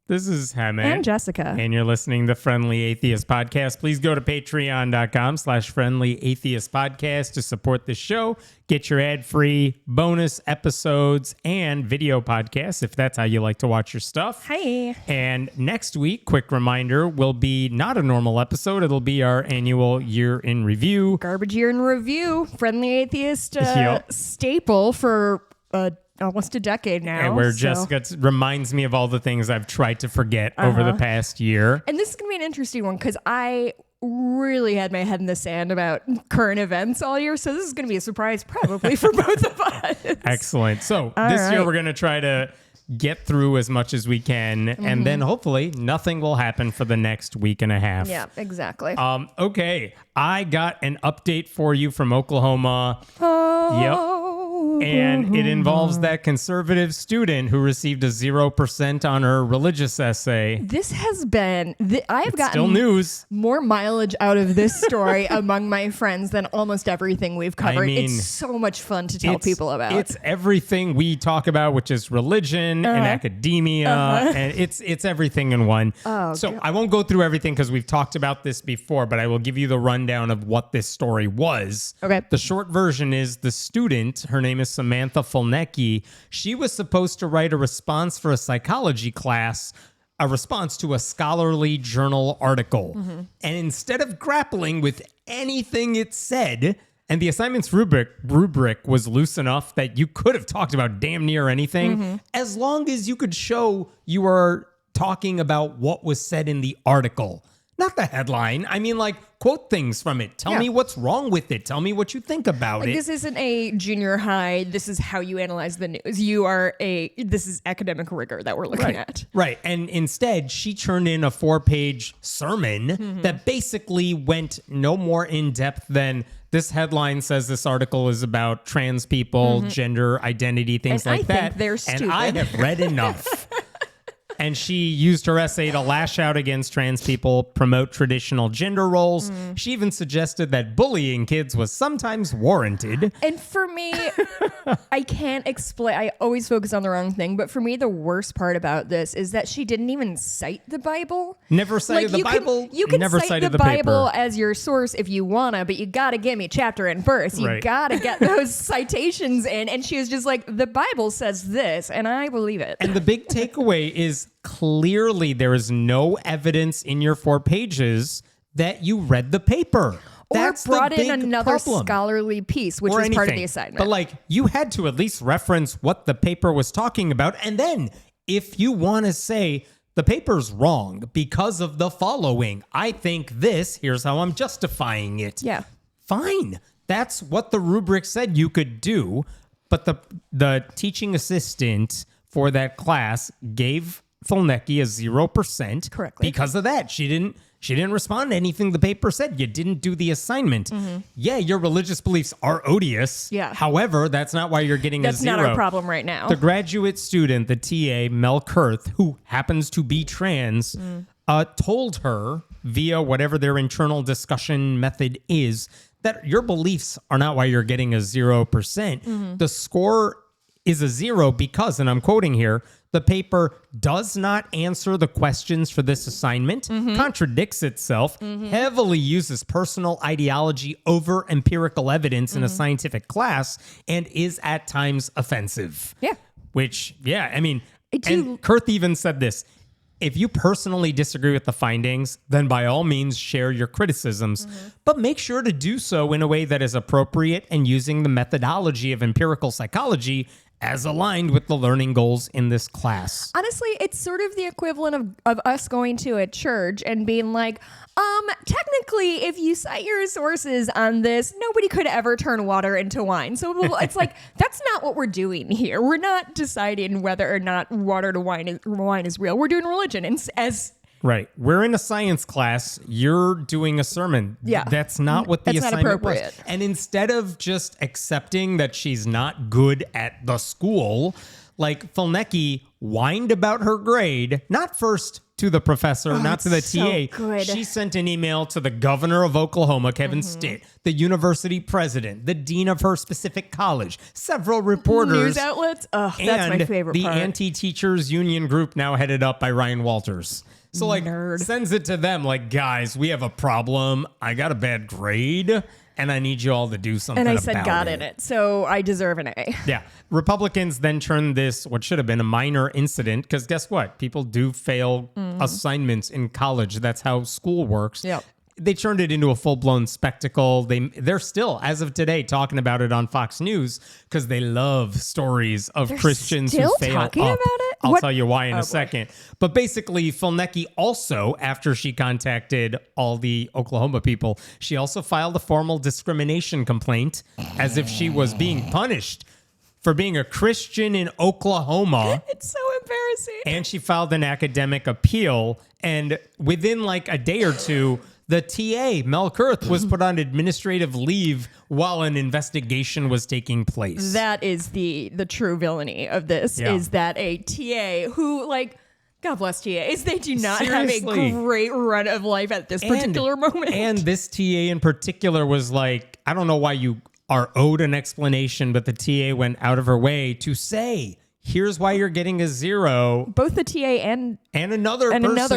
This is Hammett. And Jessica. And you're listening to Friendly Atheist Podcast. Please go to patreon.com/Friendly Atheist Podcast to support the show. Get your ad-free bonus episodes and video podcasts if that's how you like to watch your stuff. Hi. And next week, quick reminder, will be not a normal episode. It'll be our annual year in review. Garbage year in review. Friendly Atheist staple for almost a decade now. And where Jessica reminds me of all the things I've tried to forget over the past year. And this is going to be an interesting one because I really had my head in the sand about current events all year. So this is going to be a surprise probably for both of us. Excellent. So this year we're going to try to get through as much as we can. And then hopefully nothing will happen for the next week and a half. Yeah, exactly. Okay. I got an update for you from Oklahoma. Yep. And it involves that conservative student who received a 0% on her religious essay. This has been, I've gotten still news. More mileage out of this story among my friends than almost everything we've covered. I mean, it's so much fun to tell people about. It's everything we talk about, which is religion and academia, and it's everything in one. So I won't go through everything because we've talked about this before, but I will give you the rundown of what this story was. Okay. The short version is the student, her name is Samantha Fulnecki. She was supposed to write a response for a psychology class, a response to a scholarly journal article. And instead of grappling with anything it said, and the assignment's rubric was loose enough that you could have talked about damn near anything, as long as you could show you were talking about what was said in the article. Not the headline. I mean, like, quote things from it. Tell me what's wrong with it. Tell me what you think about it. This isn't a junior high. This is how you analyze the news. This is academic rigor that we're looking at. Right. And instead, she turned in a 4-page sermon that basically went no more in depth than this headline says this article is about trans people, gender identity, things and like I that. think they're stupid. And I have read enough. And she used her essay to lash out against trans people, promote traditional gender roles. She even suggested that bullying kids was sometimes warranted. And for me, I can't explain. I always focus on the wrong thing. But for me, the worst part about this is that she didn't even cite the Bible. Never cited the Bible. You can never cite cited the Bible paper. as your source if you want to, but you got to give me chapter and verse. You got to get those citations in. And she was just like, the Bible says this, and I believe it. And the big takeaway is clearly there is no evidence in your 4 pages that you read the paper. That's brought the in big another problem. scholarly piece, which or was anything. part of the assignment. But like, you had to at least reference what the paper was talking about. And then if you want to say the paper's wrong because of the following, I think this, here's how I'm justifying it. Yeah. Fine. That's what the rubric said you could do. But the teaching assistant for that class gave Fulnecki a 0% correctly because of that. She didn't respond to anything the paper said. You didn't do the assignment. Yeah, your religious beliefs are odious. Yeah. However, that's not why you're getting a 0. That's not our problem right now. The graduate student, the TA, Mel Kurth, who happens to be trans, told her via whatever their internal discussion method is that your beliefs are not why you're getting a 0%. The score is a 0 because, and I'm quoting here, the paper does not answer the questions for this assignment, contradicts itself, heavily uses personal ideology over empirical evidence in a scientific class, and is at times offensive. Yeah. Which, I mean, and Kurth even said this. If you personally disagree with the findings, then by all means share your criticisms, but make sure to do so in a way that is appropriate and using the methodology of empirical psychology as aligned with the learning goals in this class. Honestly, it's sort of the equivalent of us going to a church and being like, technically, if you cite your sources on this, nobody could ever turn water into wine. So it's like, that's not what we're doing here. We're not deciding whether or not water to wine is real. We're doing religion. And Right. We're in a science class. You're doing a sermon. Yeah. That's not what the assignment was. And instead of just accepting that she's not good at the school, like Fulnecki whined about her grade, not first to the professor, not to the it's so TA. good. She sent an email to the governor of Oklahoma, Kevin Stitt, the university president, the dean of her specific college, several reporters. News outlets? Ugh, that's my favorite the part. anti-teachers union group now headed up by Ryan Walters. So like sends it to them like, guys, we have a problem. I got a bad grade and I need you all to do something about it. And I said got in it. So I deserve an A. Yeah. Republicans then turned this, what should have been a minor incident, because guess what? People do fail assignments in college. That's how school works. Yep. They turned it into a full-blown spectacle. They're still, as of today, talking about it on Fox News because they love stories of Christians who fail talking up. about it? I'll What? tell you why in Oh, a boy. second. But basically, Fulnecki also, after she contacted all the Oklahoma people, she also filed a formal discrimination complaint as if she was being punished for being a Christian in Oklahoma. It's so embarrassing. And she filed an academic appeal. And within like a day or two, the TA, Mel Kurth, was put on administrative leave while an investigation was taking place. That is the true villainy of this, Yeah. is that a TA who, like, God bless TAs, they do not Seriously. have a great run of life at this particular moment. And this TA in particular was like, I don't know why you are owed an explanation, but the TA went out of her way to say, here's why you're getting a 0. Both the TA and Another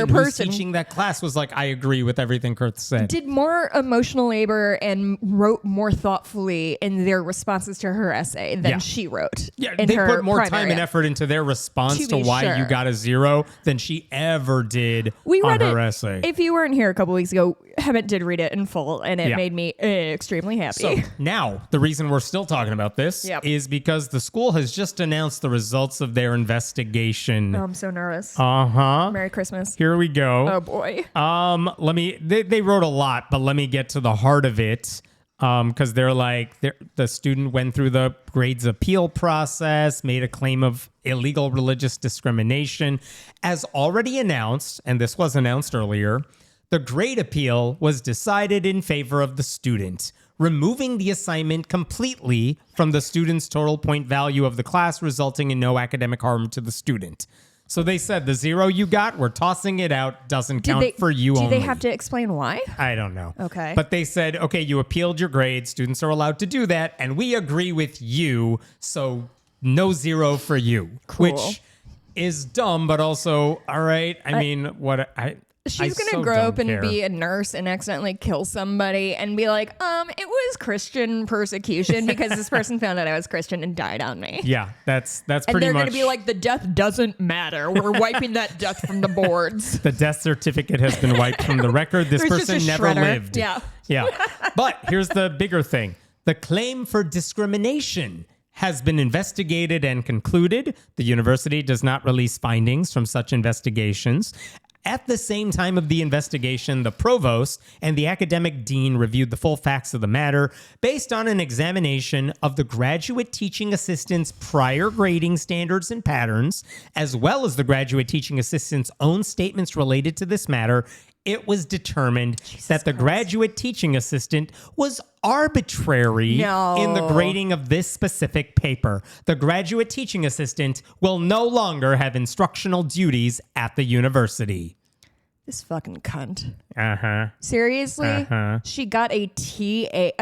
who's teaching that class was like, I agree with everything Kurth said. did more emotional labor and wrote more thoughtfully in their responses to her essay than Yeah. she wrote. Yeah, in they her put more primary. time and effort into their response To to be why sure. you got a 0 than she ever did We on read her it. essay. If you weren't here a couple weeks ago, Hemant did read it in full, and it Yeah. made me extremely happy. So now, the reason we're still talking about this Yep. is because the school has just announced the results of their investigation. I'm so nervous. Uh-huh. Merry Christmas. Here we go. Oh boy. They wrote a lot, but let me get to the heart of it. Because the student went through the grades appeal process, made a claim of illegal religious discrimination. As already announced, and this was announced earlier, the grade appeal was decided in favor of the student, removing the assignment completely from the student's total point value of the class, resulting in no academic harm to the student. So they said the 0 you got, we're tossing it out, doesn't count for you only. Do they have to explain why? I don't know. Okay. But they said, okay, you appealed your grade. Students are allowed to do that. And we agree with you. So no 0 for you. Cool. Which is dumb, but also, all right. I mean, what She's I gonna so grow don't up and care. be a nurse and accidentally kill somebody and be like, it was Christian persecution because this person found out I was Christian and died on me. Yeah, that's And pretty they're much. gonna be like, the death doesn't matter. We're wiping that death from the boards. The death certificate has been wiped from the record. This There's just person a never shredder. lived. Yeah. Yeah. But here's the bigger thing. The claim for discrimination has been investigated and concluded. The university does not release findings from such investigations. At the same time of the investigation, the provost and the academic dean reviewed the full facts of the matter based on an examination of the graduate teaching assistant's prior grading standards and patterns, as well as the graduate teaching assistant's own statements related to this matter. It was determined that the graduate teaching assistant was arbitrary in the grading of this specific paper. The graduate teaching assistant will no longer have instructional duties at the university. This fucking cunt. Uh-huh. Seriously? Uh-huh. She got a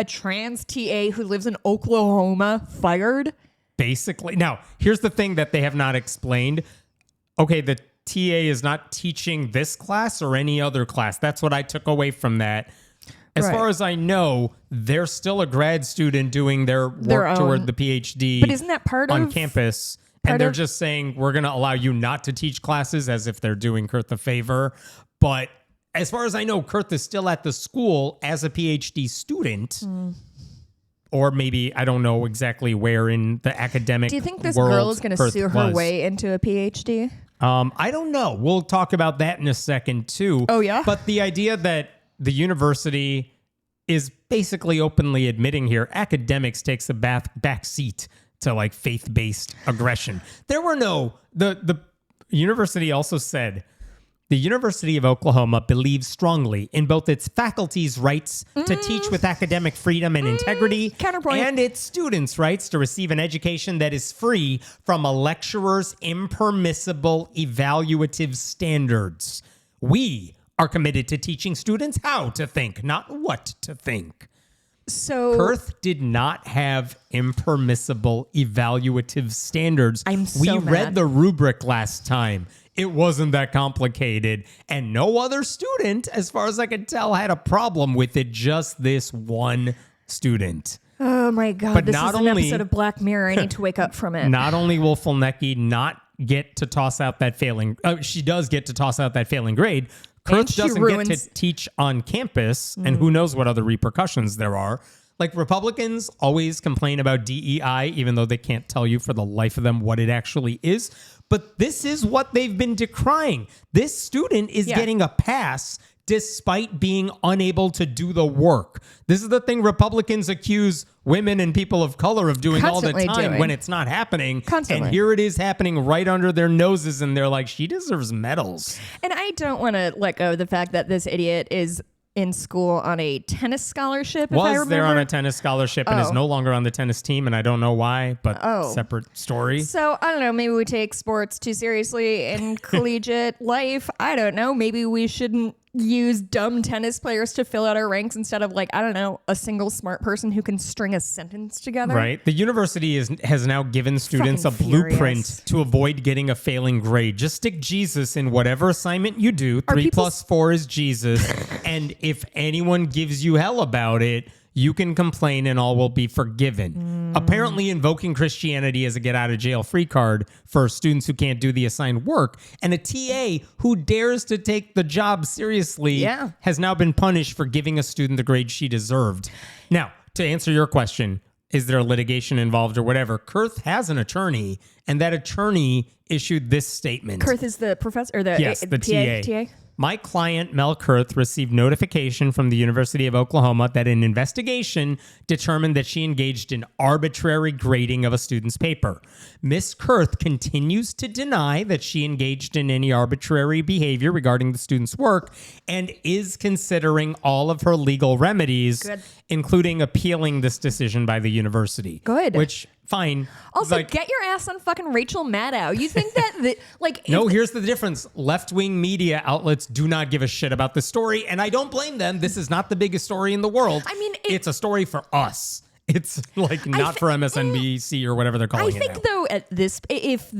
trans TA who lives in Oklahoma fired? Basically. Now, here's the thing that they have not explained. Okay, the TA is not teaching this class or any other class. That's what I took away from that. As Right. far as I know, they're still a grad student doing their work own. toward the PhD. But isn't that part on of campus? part And they're of- just saying, we're going to allow you not to teach classes as if they're doing Kurth a favor. But as far as I know, Kurth is still at the school as a PhD student. Or maybe, I don't know exactly where in the academic Do you think this world girl is going to Kurth sue her was. way into a PhD? I don't know. We'll talk about that in a second, too. Oh, yeah? But the idea that the university is basically openly admitting here, academics takes a back seat to like faith-based aggression. There were no, the university also said The University of Oklahoma believes strongly in both its faculty's rights to teach with academic freedom and integrity, Counterpoint. and its students' rights to receive an education that is free from a lecturer's impermissible evaluative standards. We are committed to teaching students how to think, not what to think. So Kurth did not have impermissible evaluative standards. I'm so We mad. read the rubric last time. It wasn't that complicated. And no other student, as far as I could tell, had a problem with it. Just this one student. oh my God, But this not is an only- episode of Black Mirror. I need to wake up from it. Not only will Fulnecki not get to toss out that failing, she does get to toss out that failing grade. And Kurth she doesn't ruins- get to teach on campus, and who knows what other repercussions there are. Like, Republicans always complain about DEI, even though they can't tell you for the life of them what it actually is. But this is what they've been decrying. This student is getting a pass despite being unable to do the work. This is the thing Republicans accuse women and people of color of doing Constantly all the time doing. when it's not happening. Constantly. And here it is happening right under their noses, and they're like, she deserves medals. And I don't want to let go of the fact that this idiot is in school on a tennis scholarship. If I Was remember. there on a tennis scholarship and is no longer on the tennis team, and I don't know why, but separate story. So I don't know. Maybe we take sports too seriously in collegiate life. I don't know. Maybe we shouldn't use dumb tennis players to fill out our ranks instead of, like, I don't know, a single smart person who can string a sentence together. Right. The university has now given students Fucking a blueprint furious. to avoid getting a failing grade. Just stick Jesus in whatever assignment you do. 3 people- plus 4 is Jesus. And if anyone gives you hell about it, you can complain and all will be forgiven. Apparently invoking Christianity as a get out of jail free card for students who can't do the assigned work. And a TA who dares to take the job seriously has now been punished for giving a student the grade she deserved. Now, to answer your question, is there litigation involved or whatever? Kurth has an attorney, and that attorney issued this statement. Kurth is the professor or the Yes, the TA. TA. My client, Mel Kurth, received notification from the University of Oklahoma that an investigation determined that she engaged in arbitrary grading of a student's paper. Miss Kurth continues to deny that she engaged in any arbitrary behavior regarding the student's work and is considering all of her legal remedies, including appealing this decision by the university. Good. Which, fine. Also, Like, get your ass on fucking Rachel Maddow. You think that, like... no, if- here's the difference. Left-wing media outlets do not give a shit about this story, and I don't blame them. This is not the biggest story in the world. I mean, it's a story for us. It's like not for MSNBC or whatever they're calling I it think, now. though, at this... If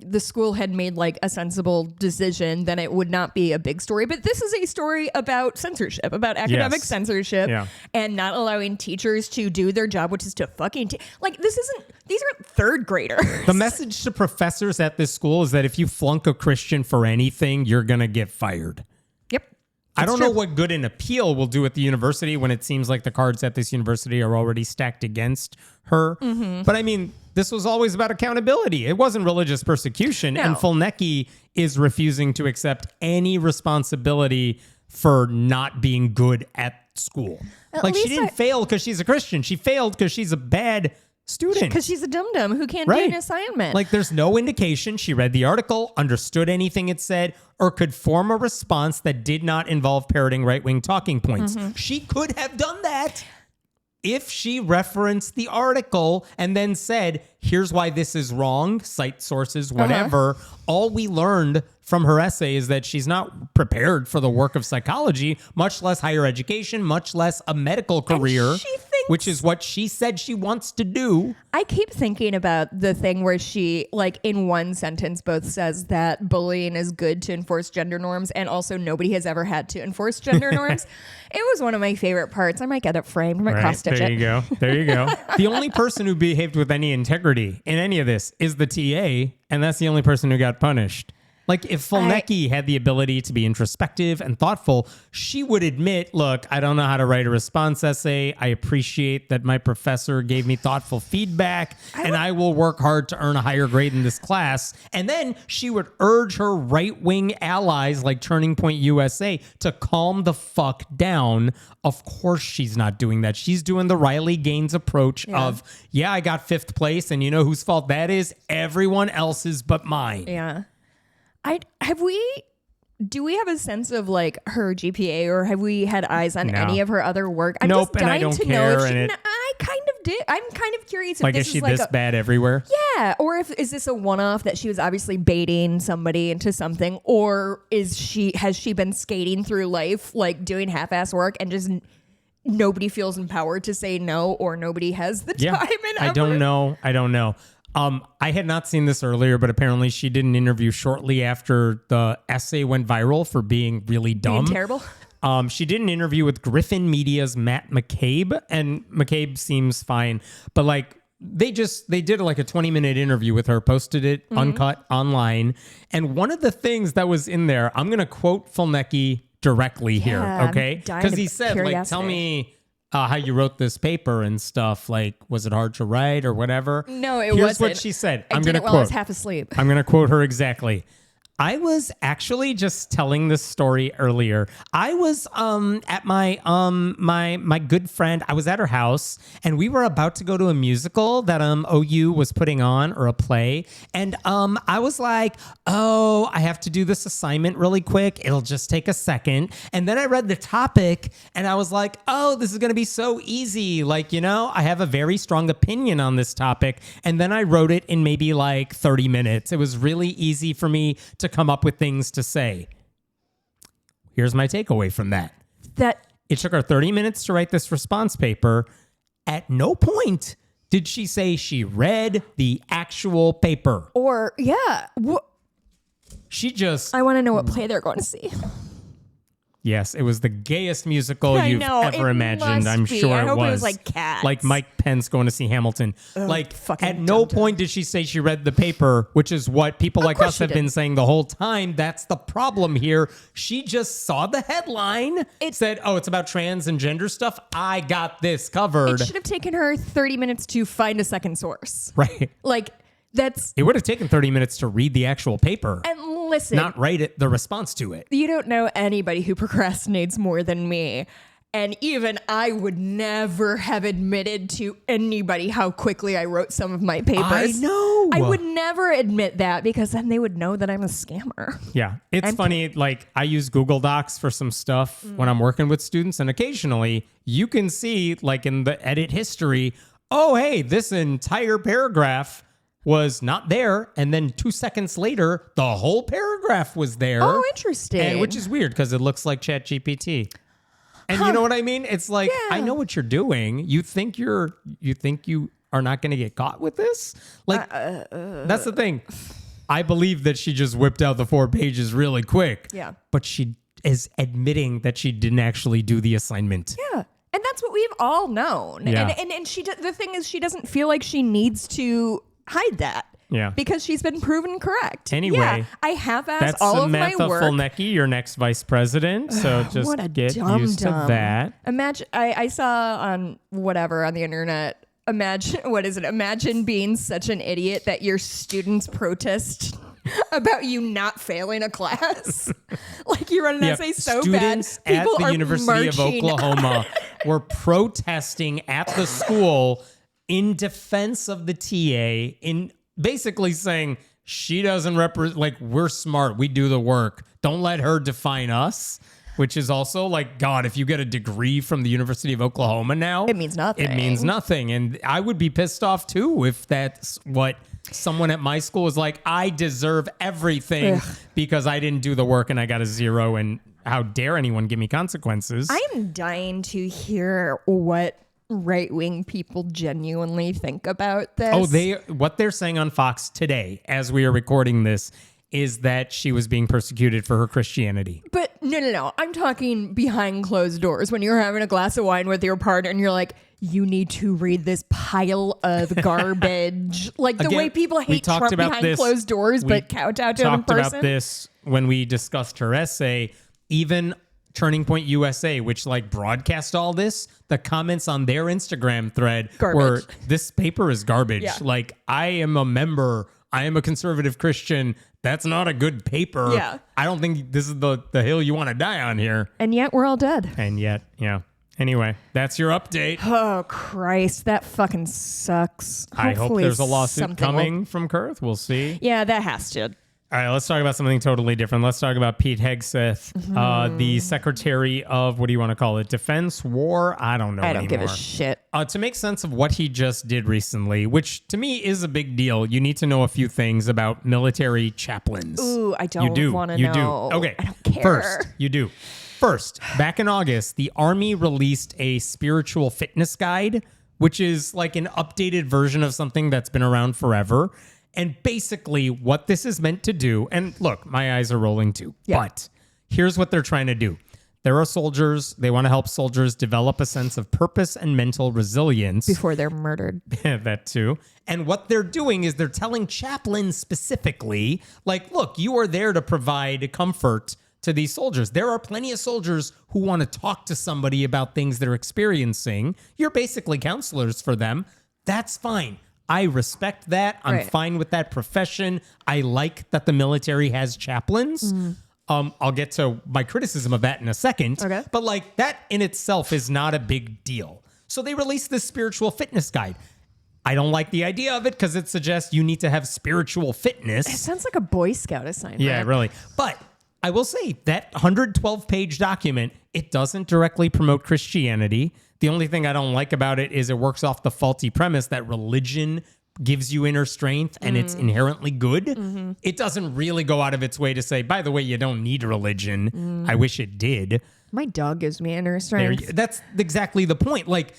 the school had made, like, a sensible decision, then it would not be a big story. But this is a story about censorship, about academic Yes. censorship, Yeah. and not allowing teachers to do their job, which is to fucking... like, this isn't... These aren't third graders. The message to professors at this school is that if you flunk a Christian for anything, you're going to get fired. Yep. I don't know what good an appeal will do at the university when it seems like the cards at this university are already stacked against her. But I mean, this was always about accountability. It wasn't religious persecution. No. And Fulnecki is refusing to accept any responsibility for not being good at school. At Like, she least didn't fail because she's a Christian. She failed because she's a bad student. Because she's a dum-dum who can't do an assignment. Like, there's no indication she read the article, understood anything it said, or could form a response that did not involve parroting right-wing talking points. She could have done that if she referenced the article and then said, here's why this is wrong, cite sources, whatever. All we learned from her essay is that she's not prepared for the work of psychology, much less higher education, much less a medical career, she thinks- which is what she said she wants to do. I keep thinking about the thing where she, like, in one sentence both says that bullying is good to enforce gender norms and also nobody has ever had to enforce gender norms. It was one of my favorite parts. I might get it framed. I might cross-stitch there it. you go. There you go. The only person who behaved with any integrity in any of this is the TA, and that's the only person who got punished. Like, if Fulnecki had the ability to be introspective and thoughtful, she would admit, look, I don't know how to write a response essay. I appreciate that my professor gave me thoughtful feedback, and I will work hard to earn a higher grade in this class. And then she would urge her right-wing allies like Turning Point USA to calm the fuck down. Of course she's not doing that. She's doing the Riley Gaines approach of, yeah, I got 5th place, and you know whose fault that is? Everyone else's but mine. Yeah. Have we do we have a sense of like her GPA, or have we had eyes on No. any of her other work? I'm Nope, just and I dying don't to care, know if and she. I kind of did. I'm kind of curious if Like, this is she like this bad everywhere? Yeah, or is this a one-off that she was obviously baiting somebody into something, or has she been skating through life like doing half-ass work and just nobody feels empowered to say no, or nobody has the time and effort? I don't know. I had not seen this earlier, but apparently she did an interview shortly after the essay went viral for being really dumb. Being terrible. She did an interview with Griffin Media's Matt McCabe, and McCabe seems fine, but like they did like a 20-minute interview with her, posted it uncut online, and one of the things that was in there, I'm gonna quote Fulnecki directly here, okay? Because he said, like, tell me how you wrote this paper and stuff. Like, was it hard to write or whatever? No, it Here's wasn't. what she said. I I'm did gonna it while quote. I was half asleep. I'm gonna quote her exactly. I was actually just telling this story earlier. I was at my my good friend. I was at her house, and we were about to go to a musical that OU was putting on, or a play. And I was like, oh, I have to do this assignment really quick. It'll just take a second. And then I read the topic, and I was like, oh, this is gonna be so easy. Like, you know, I have a very strong opinion on this topic. And then I wrote it in maybe like 30 minutes. It was really easy for me to come up with things to say. Here's my takeaway from that. It took her 30 minutes to write this response paper. At no point did she say she read the actual paper. Or, yeah. She just... I want to know what play they're going to see. Yes, it was the gayest musical I you've know, ever it imagined. must I'm be. sure I hope it was. it was like Cats. Like Mike Pence going to see Hamilton. Like, fucking at no dum-dum. point did she say she read the paper, which is what people like course us she have did. been saying the whole time. That's the problem here. She just saw the headline. It said, oh, it's about trans and gender stuff. I got this covered. It should have taken her 30 minutes to find a second source. Right. Like, that's... It would have taken 30 minutes to read the actual paper. And listen... Not write it, the response to it. You don't know anybody who procrastinates more than me. And even I would never have admitted to anybody how quickly I wrote some of my papers. I know. I would never admit that, because then they would know that I'm a scammer. Yeah. It's funny. Like, I use Google Docs for some stuff when I'm working with students. And occasionally you can see, like, in the edit history, oh, hey, this entire paragraph was not there, and then 2 seconds later, the whole paragraph was there. Oh, interesting. And, which is weird because it looks like ChatGPT. And you know what I mean? It's like, I know what you're doing. You think you are not going to get caught with this? Like, that's the thing. I believe that she just whipped out the 4 pages really quick. Yeah. But she is admitting that she didn't actually do the assignment. Yeah. And that's what we've all known. Yeah. And she the thing is, she doesn't feel like she needs to hide that. Yeah. Because she's been proven correct. Anyway, yeah, I half-assed That's all Samantha of my work. Fulnecki, your next vice president. So just What a get used to dum-dum. that. Imagine, I saw on whatever on the internet, imagine being such an idiot that your students protest about you not failing a class. Like, you wrote an essay so Students bad. at People the are University of marching. Oklahoma were protesting at the school in defense of the TA, in basically saying she doesn't represent, like, we're smart, we do the work, don't let her define us. Which is also like, God, if you get a degree from the University of Oklahoma now, It means nothing. It means nothing. And I would be pissed off too if that's what someone at my school was like, I deserve everything because I didn't do the work and I got a 0, and how dare anyone give me consequences? I am dying to hear what right-wing people genuinely think about this. Oh, what they're saying on Fox today, as we are recording this, is that she was being persecuted for her Christianity. But no. I'm talking behind closed doors when you're having a glass of wine with your partner and you're like, you need to read this pile of garbage. Like, the Again, way people we hate talked Trump about behind this. closed doors, We but kowtow to him in talked person. about this when we discussed her essay. Even Turning Point USA, which like broadcast all this, the comments on their Instagram thread were, Garbage. this paper is garbage. Yeah. Like, I am a conservative Christian. That's not a good paper. Yeah. I don't think this is the hill you want to die on here. And yet we're all dead. And yet, yeah. Anyway, that's your update. Oh, Christ. That fucking sucks. I hope Hopefully there's a lawsuit something coming from Kurth. We'll see. Yeah, that has to. All right, let's talk about something totally different. Let's talk about Pete Hegseth, the Secretary of, what do you want to call it? Defense, War? I don't know I don't anymore. give a shit. To make sense of what he just did recently, which to me is a big deal, you need to know a few things about military chaplains. Ooh, I don't want to know. You do. Okay. I don't care. First, you do. First, back in August, the Army released a spiritual fitness guide, which is like an updated version of something that's been around forever. And basically what this is meant to do, and look, my eyes are rolling too, but here's what they're trying to do. There are soldiers. They want to help soldiers develop a sense of purpose and mental resilience. Before they're murdered. That too. And what they're doing is they're telling chaplains specifically, like, look, you are there to provide comfort to these soldiers. There are plenty of soldiers who want to talk to somebody about things they're experiencing. You're basically counselors for them. That's fine. I respect that. I'm fine with that profession. I like that the military has chaplains. I'll get to my criticism of that in a second. Okay. But like that in itself is not a big deal. So they released this spiritual fitness guide. I don't like the idea of it because it suggests you need to have spiritual fitness. It sounds like a Boy Scout assignment. Yeah, really. But I will say that 112-page document, it doesn't directly promote Christianity. The only thing I don't like about it is it works off the faulty premise that religion gives you inner strength and it's inherently good. It doesn't really go out of its way to say, by the way, you don't need religion. I wish it did. My dog gives me inner strength. That's exactly the point. Like,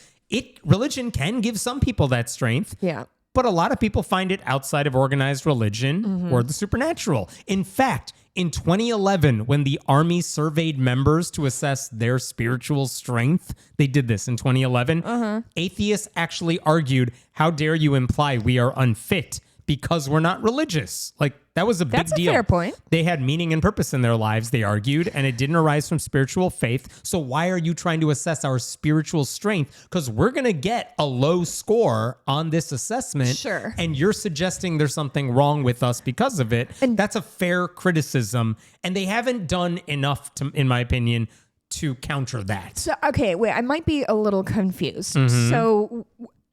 religion can give some people that strength. Yeah. But a lot of people find it outside of organized religion or the supernatural. In fact, in 2011, when the Army surveyed members to assess their spiritual strength, they did this in 2011. Atheists actually argued, how dare you imply we are unfit because we're not religious? Like, that was a big deal. That's a fair point. They had meaning and purpose in their lives, they argued, and it didn't arise from spiritual faith. So why are you trying to assess our spiritual strength? Because we're going to get a low score on this assessment. Sure. And you're suggesting there's something wrong with us because of it. And that's a fair criticism. And they haven't done enough, in my opinion, to counter that. So, okay, wait, I might be a little confused. So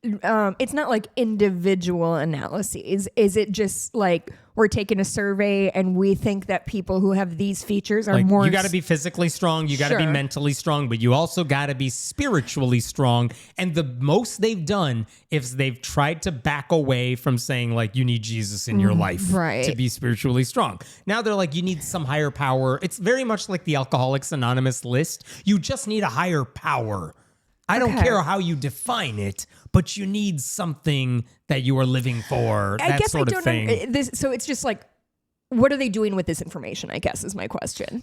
it's not like individual analyses. Is it just like we're taking a survey and we think that people who have these features are like, more... You got to be physically strong. You got to be mentally strong, but you also got to be spiritually strong. And the most they've done is they've tried to back away from saying like, you need Jesus in your life to be spiritually strong. Now they're like, you need some higher power. It's very much like the Alcoholics Anonymous list. You just need a higher power. I don't care how you define it, but you need something that you are living for. I guess sort I of don't thing. know. So it's just like, what are they doing with this information, I guess, is my question.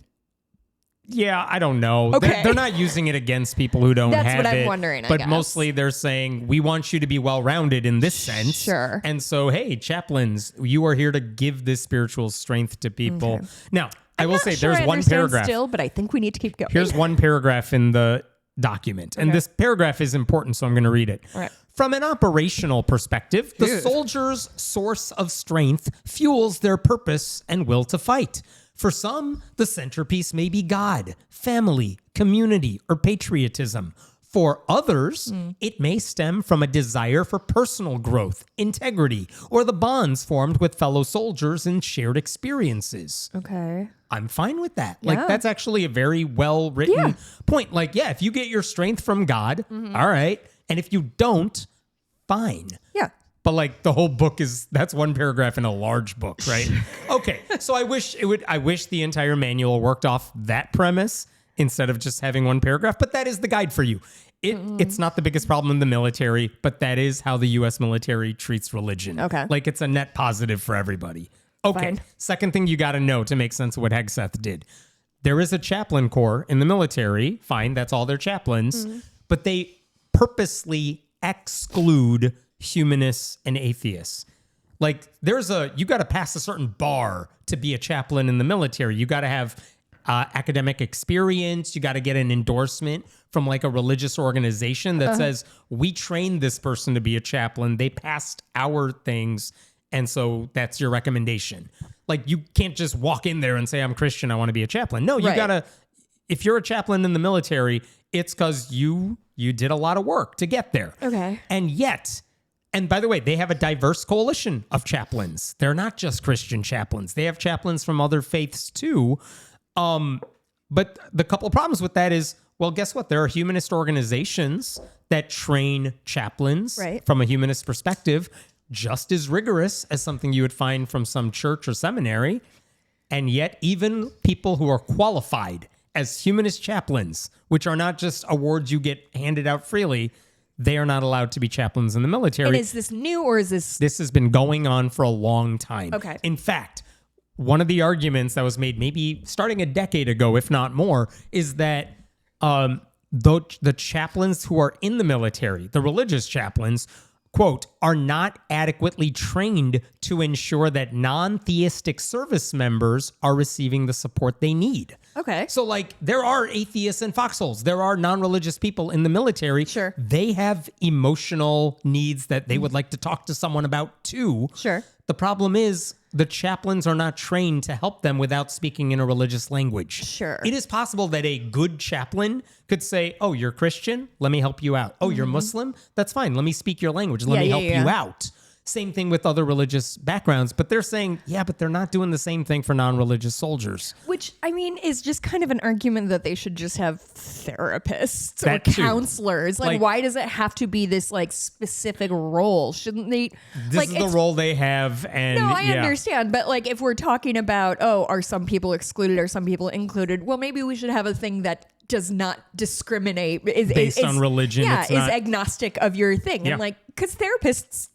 Yeah, I don't know. Okay. They're not using it against people who don't have it. That's what I'm wondering, I But guess. mostly they're saying, we want you to be well-rounded in this sense. Sure. And so, hey, chaplains, you are here to give this spiritual strength to people. Okay. Now, I will say sure there's I one understand paragraph. still, but I think we need to keep going. Here's one paragraph in the document. And this paragraph is important, so I'm going to read it. All right. From an operational perspective, the soldier's source of strength fuels their purpose and will to fight. For some, the centerpiece may be God, family, community, or patriotism. For others, it may stem from a desire for personal growth, integrity, or the bonds formed with fellow soldiers and shared experiences. Okay. I'm fine with that. Yeah. Like, that's actually a very well-written point. Like, yeah, if you get your strength from God, all right. And if you don't, fine. Yeah. But like the whole book that's one paragraph in a large book, right? Okay. So I wish the entire manual worked off that premise instead of just having one paragraph, but that is the guide for you. It's not the biggest problem in the military, but that is how the U.S. military treats religion. Okay. Like, it's a net positive for everybody. Okay. Fine. Second thing you got to know to make sense of what Hegseth did. There is a chaplain corps in the military. Fine. That's all their chaplains. But they purposely exclude humanists and atheists. Like, you got to pass a certain bar to be a chaplain in the military. You got to have academic experience. You got to get an endorsement from like a religious organization that says, we trained this person to be a chaplain. They passed our things. And so that's your recommendation. Like, you can't just walk in there and say, I'm Christian, I want to be a chaplain. No, you got to, if you're a chaplain in the military, it's because you did a lot of work to get there. Okay. And yet, And by the way, they have a diverse coalition of chaplains. They're not just Christian chaplains. They have chaplains from other faiths too. But the couple of problems with that is, well, guess what? There are humanist organizations that train chaplains from a humanist perspective, just as rigorous as something you would find from some church or seminary. And yet even people who are qualified as humanist chaplains, which are not just awards you get handed out freely, they are not allowed to be chaplains in the military. And is this new or is this... This has been going on for a long time. Okay. In fact, one of the arguments that was made maybe starting a decade ago, if not more, is that the chaplains who are in the military, the religious chaplains, quote, are not adequately trained to ensure that non-theistic service members are receiving the support they need. Okay. So, like, there are atheists and foxholes. There are non-religious people in the military. Sure. They have emotional needs that they would like to talk to someone about, too. Sure. The problem is the chaplains are not trained to help them without speaking in a religious language. Sure. It is possible that a good chaplain could say, oh, you're Christian? Let me help you out. Oh, you're Muslim? That's fine. Let me speak your language. Let me help you out. Same thing with other religious backgrounds, but they're saying, yeah, but they're not doing the same thing for non-religious soldiers. Which, I mean, is just kind of an argument that they should just have therapists or That too. counselors. Like, why does it have to be this, like, specific role? Shouldn't they... This is the role they have, and No, I understand, but, like, if we're talking about, are some people excluded, are some people included, well, maybe we should have a thing that does not discriminate. Based on religion. Yeah, it's is not, agnostic of your thing. Yeah. And, like, because therapists...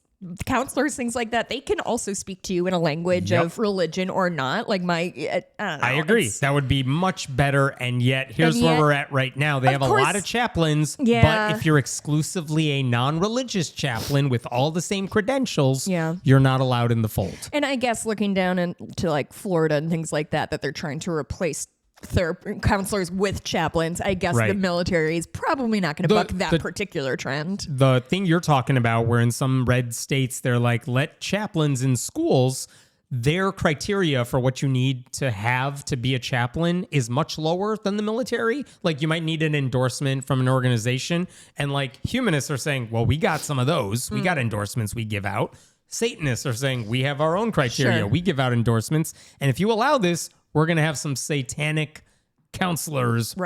counselors, things like that, they can also speak to you in a language of religion or not. Like I don't know. I agree. That would be much better. And yet, here's where we're at right now. They have a lot of chaplains, but if you're exclusively a non-religious chaplain with all the same credentials, you're not allowed in the fold. And I guess looking down into like Florida and things like that they're trying to replace counselors with chaplains, I guess the military is probably not going to buck that particular trend. The thing you're talking about, where in some red states, they're like, let chaplains in schools, their criteria for what you need to have to be a chaplain is much lower than the military. Like, you might need an endorsement from an organization. And like humanists are saying, well, we got some of those. We got endorsements we give out. Satanists are saying, we have our own criteria. We give out endorsements. And if you allow this, we're going to have some satanic counselors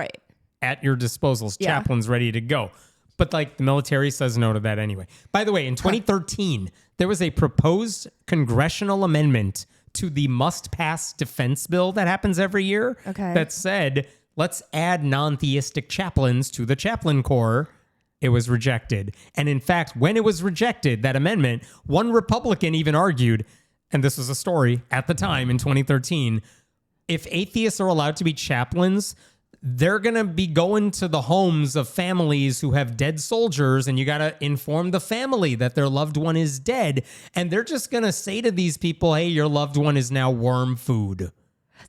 at your disposal, chaplains ready to go. But like the military says no to that anyway. By the way, in 2013, there was a proposed congressional amendment to the must-pass defense bill that happens every year that said, let's add non-theistic chaplains to the chaplain corps. It was rejected. And in fact, when it was rejected, that amendment, one Republican even argued, and this was a story at the time in 2013, if atheists are allowed to be chaplains, they're going to be going to the homes of families who have dead soldiers, and you got to inform the family that their loved one is dead. And they're just going to say to these people, hey, your loved one is now worm food.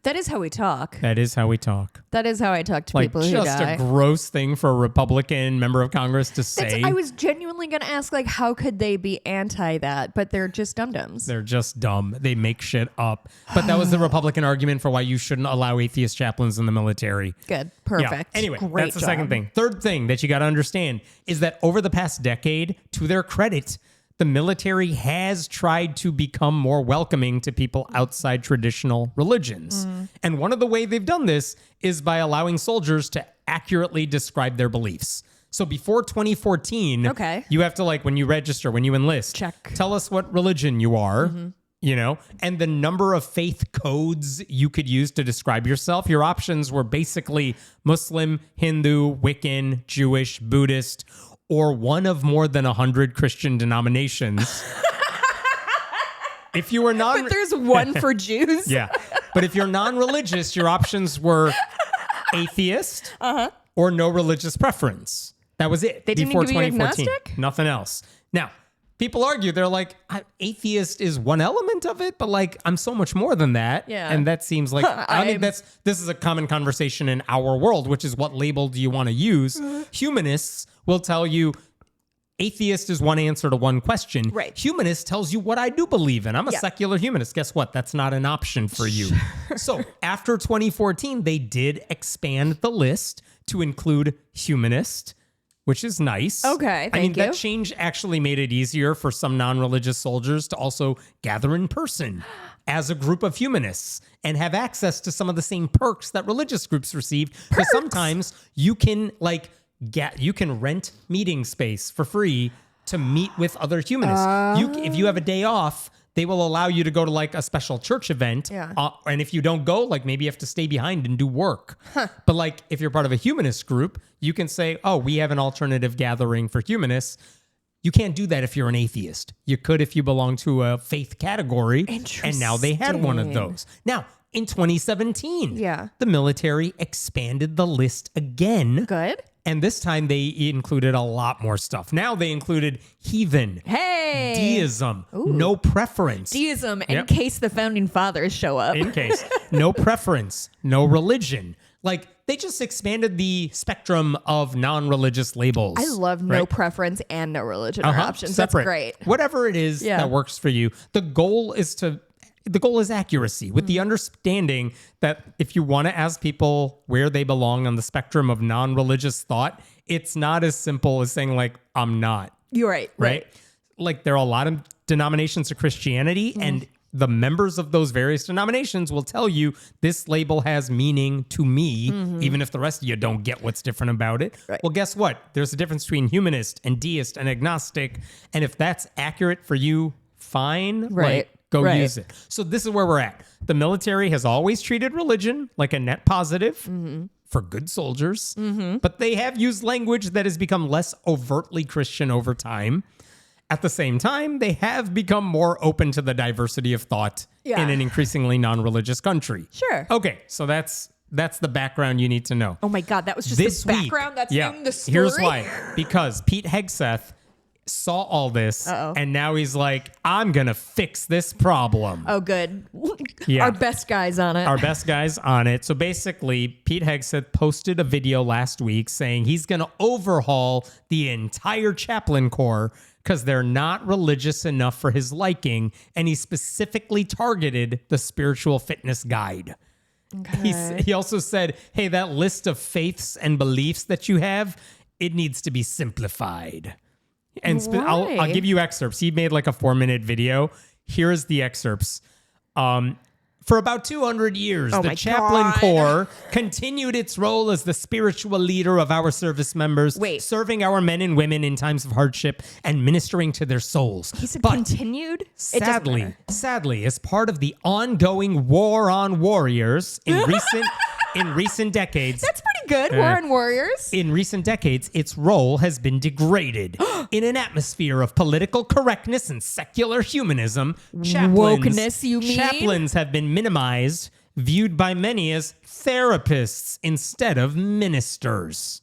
That is how we talk. That is how we talk. That is how I talk to like people who die. Just a gross thing for a Republican member of Congress to say. I was genuinely going to ask, like, how could they be anti that? But they're just dum-dums. They're just dumb. They make shit up. But that was the Republican argument for why you shouldn't allow atheist chaplains in the military. Good. Perfect. Yeah. Anyway, Great that's the job. second thing. Third thing that you got to understand is that over the past decade, to their credit, the military has tried to become more welcoming to people outside traditional religions. And one of the ways they've done this is by allowing soldiers to accurately describe their beliefs. So before 2014, you have to, like, when you register, when you enlist, tell us what religion you are, you know, and the number of faith codes you could use to describe yourself. Your options were basically Muslim, Hindu, Wiccan, Jewish, Buddhist, or one of more than 100 Christian denominations. If you were But there's one for Jews. Yeah. But if you're non-religious, your options were atheist or no religious preference. That was it. They didn't before give you 2014. agnostic? Nothing else. Now, people argue, they're like, atheist is one element of it, but like, I'm so much more than that. Yeah. And that seems like, I mean, this is a common conversation in our world, which is what label do you want to use? Humanists will tell you atheist is one answer to one question. Right. Humanist tells you what I do believe in. I'm a secular humanist. Guess what? That's not an option for you. So after 2014, they did expand the list to include humanist, which is nice. Okay, I mean, thank you. that change actually made it easier for some non-religious soldiers to also gather in person as a group of humanists and have access to some of the same perks that religious groups received. Because sometimes you can rent meeting space for free to meet with other humanists. If you have a day off, they will allow you to go to like a special church event. Yeah. And if you don't go, like maybe you have to stay behind and do work. But like if you're part of a humanist group, you can say, oh, we have an alternative gathering for humanists. You can't do that if you're an atheist. You could if you belong to a faith category. And now they had one of those. Now, in 2017, the military expanded the list again. Good. And this time they included a lot more stuff. Now they included heathen, deism, no preference. Deism, in case the founding fathers show up. In case. No preference, no religion. Like, they just expanded the spectrum of non-religious labels. I love no preference and no religion or options. Separate. That's great. Whatever it is that works for you. The goal is accuracy, with the understanding that if you want to ask people where they belong on the spectrum of non-religious thought, it's not as simple as saying like, I'm not. You're right. Like there are a lot of denominations of Christianity and the members of those various denominations will tell you this label has meaning to me, even if the rest of you don't get what's different about it. Right. Well, guess what? There's a difference between humanist and deist and agnostic. And if that's accurate for you, fine. Right. Go use it. So this is where we're at. The military has always treated religion like a net positive for good soldiers, but they have used language that has become less overtly Christian over time. At the same time, they have become more open to the diversity of thought in an increasingly non-religious country. Sure. Okay, so that's the background you need to know. Oh my God, that was just the background that's in the story? Here's why. Because Pete Hegseth saw all this, and now he's like, I'm going to fix this problem. Oh, good. Yeah. Our best guys on it. Our best guys on it. So basically, Pete Hegseth posted a video last week saying he's going to overhaul the entire chaplain corps because they're not religious enough for his liking, and he specifically targeted the spiritual fitness guide. Okay. He also said, hey, that list of faiths and beliefs that you have, it needs to be simplified. And I'll give you excerpts. He made like a 4-minute video. Here's the excerpts. For about 200 years, the Chaplain Corps continued its role as the spiritual leader of our service members, serving our men and women in times of hardship and ministering to their souls. He said continued? Sadly, as part of the ongoing war on warriors in recent decades. That's pretty good. War on warriors. In recent decades, its role has been degraded. In an atmosphere of political correctness and secular humanism, wokeness, you mean? Chaplains have been minimized, viewed by many as therapists instead of ministers.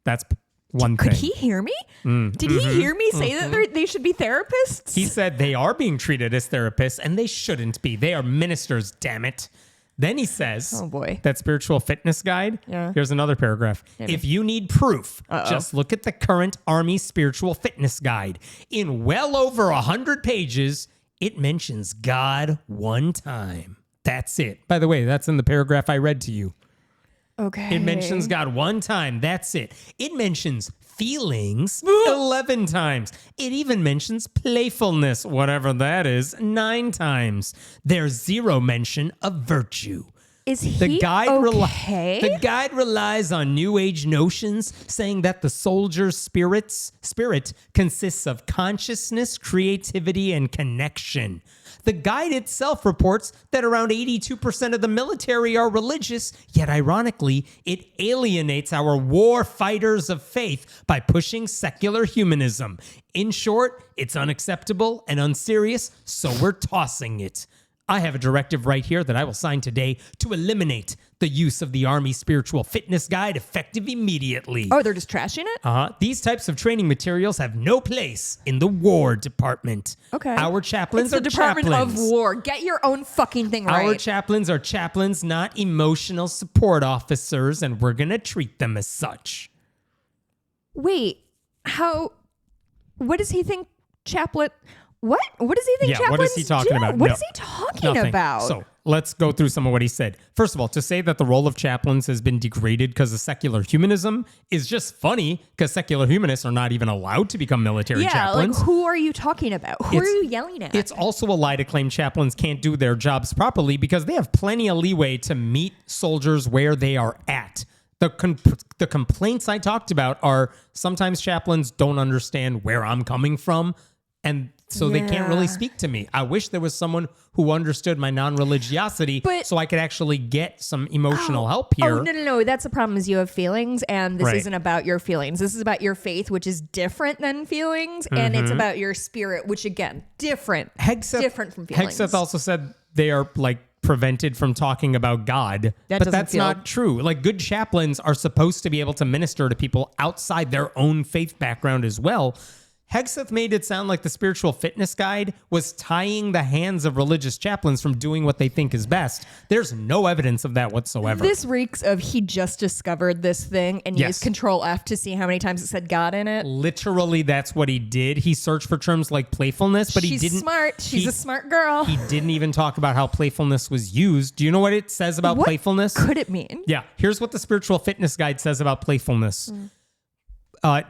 That's one thing. Could he hear me? Did he hear me say that they should be therapists? He said they are being treated as therapists, and they shouldn't be. They are ministers, damn it. Then he says, that spiritual fitness guide. Here's another paragraph. If you need proof, just look at the current Army spiritual fitness guide. In well over 100 pages, it mentions God one time. That's it. By the way, that's in the paragraph I read to you. Okay. It mentions God one time. That's it. It mentions feelings 11 times. It even mentions playfulness, whatever that is, 9 times. There's 0 mention of virtue. Is he The guide relies on New Age notions, saying that the soldier's spirit consists of consciousness, creativity, and connection. The guide itself reports that around 82% of the military are religious, yet ironically, it alienates our war fighters of faith by pushing secular humanism. In short, it's unacceptable and unserious, so we're tossing it. I have a directive right here that I will sign today to eliminate the use of the Army Spiritual Fitness Guide effective immediately. Oh, they're just trashing it? These types of training materials have no place in the War Department. Okay. Our chaplains are the Department chaplains. of War. Get your own fucking thing right. Our chaplains are chaplains, not emotional support officers, and we're going to treat them as such. Wait, what does he think chaplain... What does he think chaplains what is he talking about? What is he talking about? So let's go through some of what he said. First of all, to say that the role of chaplains has been degraded because of secular humanism is just funny, because secular humanists are not even allowed to become military chaplains. Like, who are you talking about? Who are you yelling at? It's also a lie to claim chaplains can't do their jobs properly, because they have plenty of leeway to meet soldiers where they are at. The complaints I talked about are sometimes chaplains don't understand where I'm coming from, and so they can't really speak to me. I wish there was someone who understood my non-religiosity so I could actually get some emotional help here. Oh, no. That's the problem, is you have feelings, and this isn't about your feelings. This is about your faith, which is different than feelings, and it's about your spirit, which, again, different from feelings. Hegseth also said they are like prevented from talking about God, but that's not true. Like, good chaplains are supposed to be able to minister to people outside their own faith background as well. Hegseth made it sound like the spiritual fitness guide was tying the hands of religious chaplains from doing what they think is best. There's no evidence of that whatsoever. This reeks of he just discovered this thing and used Control F to see how many times it said God in it. Literally, that's what he did. He searched for terms like playfulness, but he didn't. She's smart. She's a smart girl. He didn't even talk about how playfulness was used. Do you know what it says about playfulness? What could it mean? Yeah. Here's what the spiritual fitness guide says about playfulness.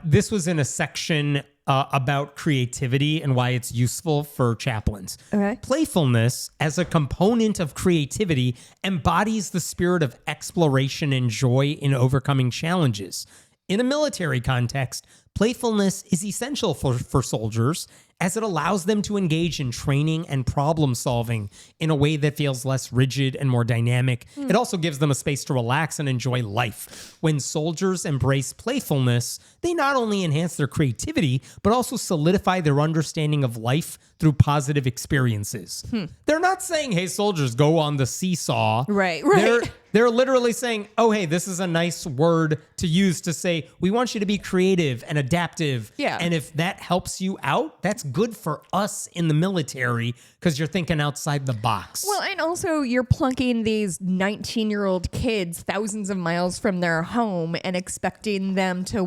This was in a section about creativity and why it's useful for chaplains. Okay. Playfulness, as a component of creativity, embodies the spirit of exploration and joy in overcoming challenges. In a military context, playfulness is essential for soldiers, as it allows them to engage in training and problem solving in a way that feels less rigid and more dynamic. It also gives them a space to relax and enjoy life. When soldiers embrace playfulness, they not only enhance their creativity, but also solidify their understanding of life through positive experiences. They're not saying, hey, soldiers, go on the seesaw. Right. They're literally saying, oh, hey, this is a nice word to use to say, we want you to be creative and adaptive. Yeah. And if that helps you out, that's good for us in the military, because you're thinking outside the box. Well, and also you're plunking these 19-year-old kids thousands of miles from their home and expecting them to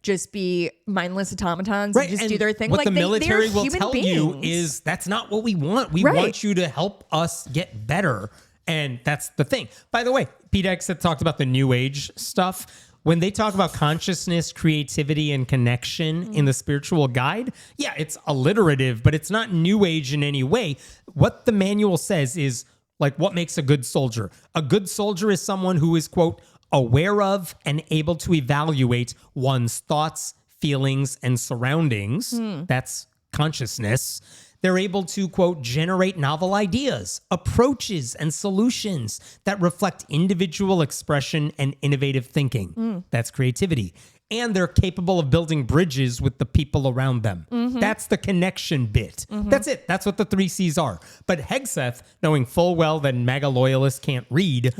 just be mindless automatons and just do their thing. What the military will tell you is that's not what we want. We want you to help us get better. And that's the thing. By the way, Pete Hegseth talked about the New Age stuff. When they talk about consciousness, creativity, and connection in the spiritual guide, yeah, it's alliterative, but it's not New Age in any way. What the manual says is, like, what makes a good soldier? A good soldier is someone who is, quote, aware of and able to evaluate one's thoughts, feelings, and surroundings. That's consciousness. They're able to, quote, generate novel ideas, approaches, and solutions that reflect individual expression and innovative thinking. That's creativity. And they're capable of building bridges with the people around them. That's the connection bit. That's it. That's what the 3 C's are. But Hegseth, knowing full well that MAGA loyalists can't read,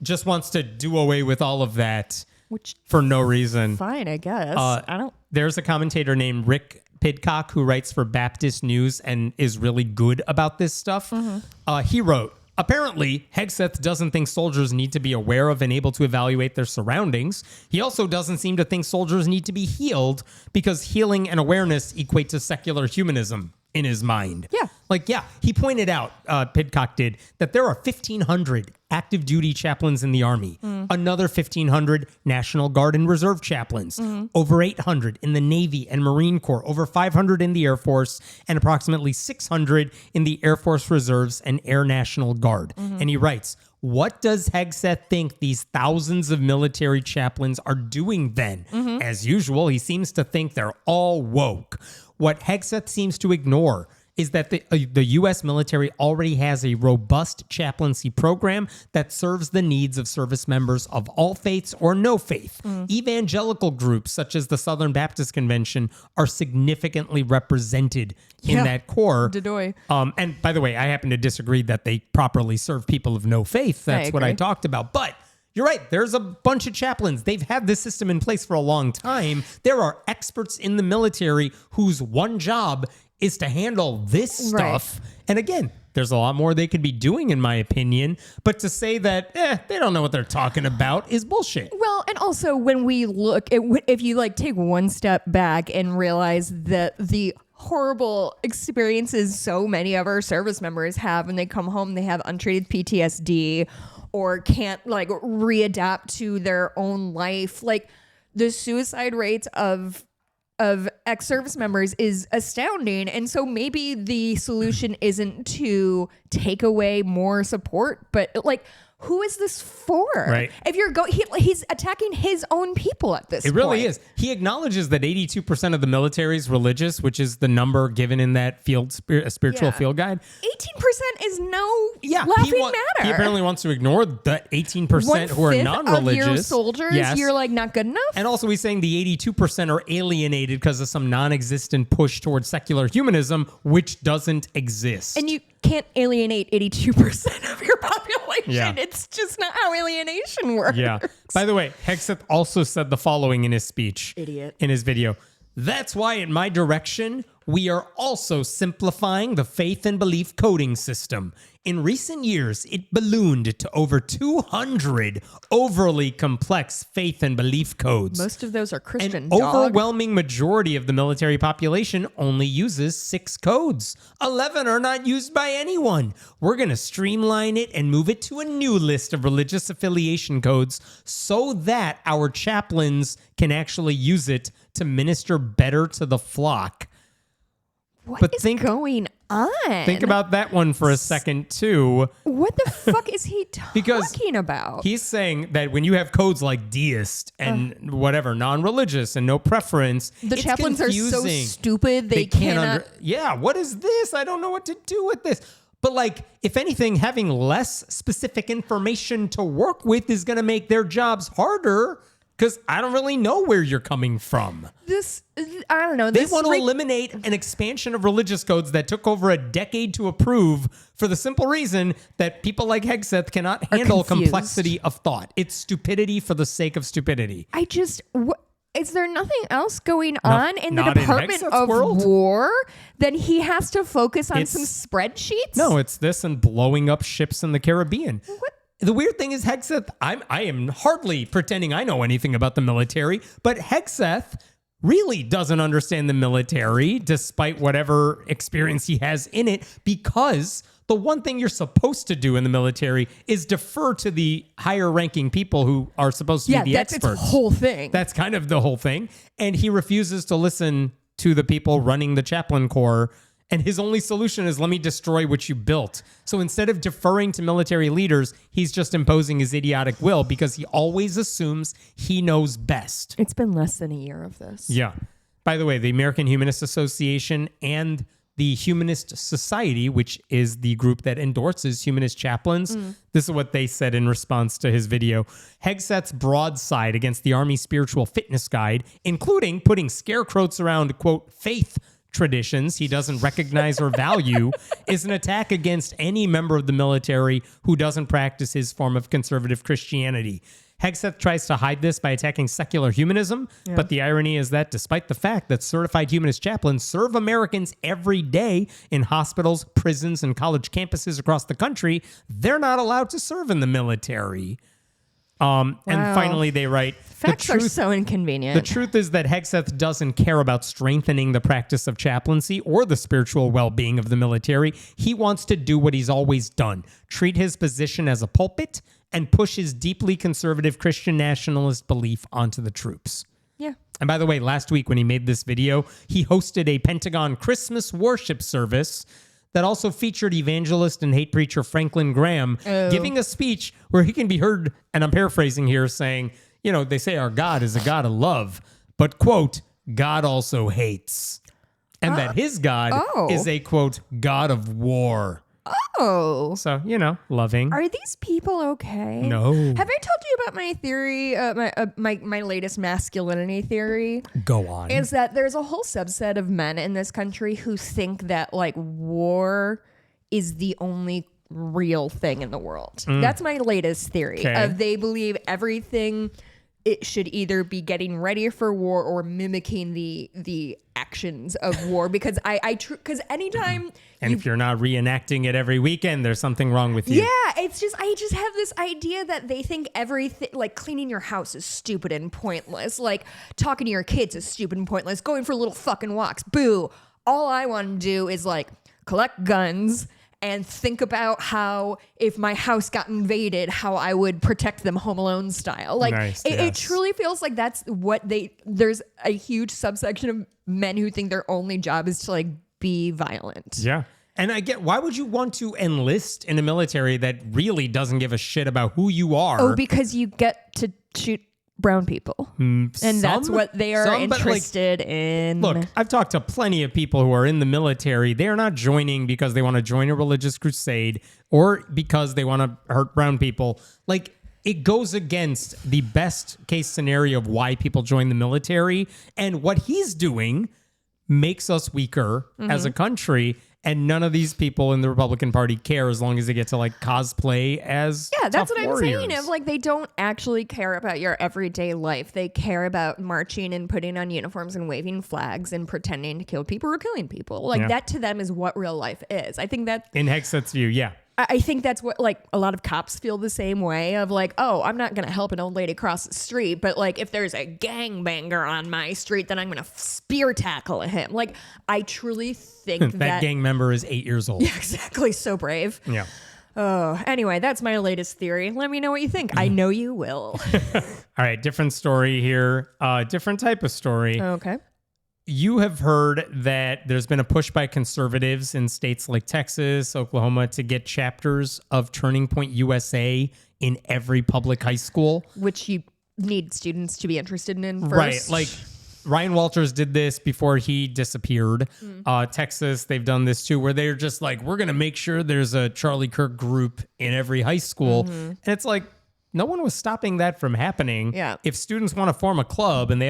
just wants to do away with all of that for no reason. Fine, I guess. There's a commentator named Rick Pidcock who writes for Baptist News and is really good about this stuff. He wrote, apparently, Hegseth doesn't think soldiers need to be aware of and able to evaluate their surroundings. He also doesn't seem to think soldiers need to be healed, because healing and awareness equate to secular humanism in his mind. He pointed out, Pidcock did, that there are 1,500 active duty chaplains in the Army, another 1,500 National Guard and Reserve chaplains, over 800 in the Navy and Marine Corps, over 500 in the Air Force, and approximately 600 in the Air Force Reserves and Air National Guard. And he writes, what does Hegseth think these thousands of military chaplains are doing then? As usual, he seems to think they're all woke. What Hegseth seems to ignore is that the U.S. military already has a robust chaplaincy program that serves the needs of service members of all faiths or no faith. Evangelical groups such as the Southern Baptist Convention are significantly represented in that corps. And by the way, I happen to disagree that they properly serve people of no faith. That's what I talked about. But you're right. There's a bunch of chaplains. They've had this system in place for a long time. There are experts in the military whose one job is to handle this stuff. And again, there's a lot more they could be doing, in my opinion. But to say that they don't know what they're talking about is bullshit. Well, and also when we look at, if you take one step back and realize that the horrible experiences so many of our service members have when they come home. They have untreated PTSD or can't like readapt to their own life. Like the suicide rates of ex-service members is astounding. And so maybe the solution isn't to take away more support, but like, who is this for? Right. If you're he's attacking his own people at this point. It really is. He acknowledges that 82% of the military is religious, which is the number given in that spiritual field guide. 18% is no laughing matter. He apparently wants to ignore the 18% who are non-religious. Of your soldiers, you're like not good enough. And also he's saying the 82% are alienated because of some non-existent push towards secular humanism, which doesn't exist. And you can't alienate 82% of your population. Yeah. It's just not how alienation works. Yeah. By the way, Hegseth also said the following in his speech. Idiot. In his video. That's why in my direction, we are also simplifying the faith and belief coding system. In recent years, it ballooned to over 200 overly complex faith and belief codes. Most of those are Christian. An overwhelming majority of the military population only uses 6 codes. 11 are not used by anyone. We're going to streamline it and move it to a new list of religious affiliation codes so that our chaplains can actually use it to minister better to the flock. What is going on? Think about that one for a second, too. What the fuck is he talking about? He's saying that when you have codes like deist and whatever, non-religious and no preference, the chaplains confusing. Are so stupid they cannot. What is this? I don't know what to do with this. But like, if anything, having less specific information to work with is going to make their jobs harder. Because I don't really know where you're coming from. I don't know. They want to eliminate an expansion of religious codes that took over a decade to approve for the simple reason that people like Hegseth cannot handle complexity of thought. It's stupidity for the sake of stupidity. Is there nothing else going on in the Department of War? Then he has to focus on some spreadsheets? No, it's this and blowing up ships in the Caribbean. What? The weird thing is Hegseth, I am hardly pretending I know anything about the military, but Hegseth really doesn't understand the military despite whatever experience he has in it, because the one thing you're supposed to do in the military is defer to the higher ranking people who are supposed to be the experts. That's its whole thing. That's kind of the whole thing. And he refuses to listen to the people running the chaplain corps. And his only solution is, let me destroy what you built. So instead of deferring to military leaders, he's just imposing his idiotic will because he always assumes he knows best. It's been less than a year of this. Yeah. By the way, the American Humanist Association and the Humanist Society, which is the group that endorses humanist chaplains, this is what they said in response to his video. Hegseth's broadside against the Army Spiritual Fitness Guide, including putting scare quotes around, quote, faith traditions he doesn't recognize or value, is an attack against any member of the military who doesn't practice his form of conservative Christianity. Hegseth tries to hide this by attacking secular humanism, but the irony is that despite the fact that certified humanist chaplains serve Americans every day in hospitals, prisons, and college campuses across the country, they're not allowed to serve in the military. And finally, they write, facts are so inconvenient. The truth is that Hegseth doesn't care about strengthening the practice of chaplaincy or the spiritual well-being of the military. He wants to do what he's always done, treat his position as a pulpit and push his deeply conservative Christian nationalist belief onto the troops. Yeah. And by the way, last week when he made this video, he hosted a Pentagon Christmas worship service that also featured evangelist and hate preacher Franklin Graham giving a speech where he can be heard, and I'm paraphrasing here, saying, you know, they say our God is a God of love, but, quote, God also hates. And that his God is a, quote, God of war. Oh. So, you know, loving. Are these people okay? No. Have I told you about my theory, my latest masculinity theory? Go on. Is that there's a whole subset of men in this country who think that, like, war is the only real thing in the world. That's my latest theory. Okay. They believe everything, it should either be getting ready for war or mimicking the actions of war, because because anytime if you're not reenacting it every weekend, there's something wrong with you. Yeah, I just have this idea that they think everything, like cleaning your house is stupid and pointless, like talking to your kids is stupid and pointless, going for little fucking walks, boo. all I want to do is like collect guns and think about how if my house got invaded, how I would protect them Home Alone style. Like Nice, it yes. truly feels like that's what there's a huge subsection of men who think their only job is to like be violent. Yeah. And I get, why would you want to enlist in a military that really doesn't give a shit about who you are? Oh, because you get to shoot brown people. And that's what they are interested in. Look, I've talked to plenty of people who are in the military. They're not joining because they want to join a religious crusade or because they want to hurt brown people. Like, it goes against the best case scenario of why people join the military. And what he's doing makes us weaker as a country. And none of these people in the Republican Party care as long as they get to like cosplay as that's tough what warriors. I'm saying. Of like, they don't actually care about your everyday life. They care about marching and putting on uniforms and waving flags and pretending to kill people or killing people. Like that to them is what real life is. I think that in Hegseth's view, yeah. I think that's what like a lot of cops feel the same way of like, oh, I'm not going to help an old lady cross the street, but like if there's a gangbanger on my street, then I'm going to spear tackle him. Like I truly think that gang member is 8 years old. Yeah, exactly. So brave. Yeah. Oh, anyway, that's my latest theory. Let me know what you think. I know you will. All right. Different story here. Different type of story. Okay. You have heard that there's been a push by conservatives in states like Texas, Oklahoma to get chapters of Turning Point USA in every public high school. Which you need students to be interested in first. Right. Like Ryan Walters did this before he disappeared. Texas, they've done this too, where they're just like, we're going to make sure there's a Charlie Kirk group in every high school. And it's like, no one was stopping that from happening. Yeah. If students want to form a club and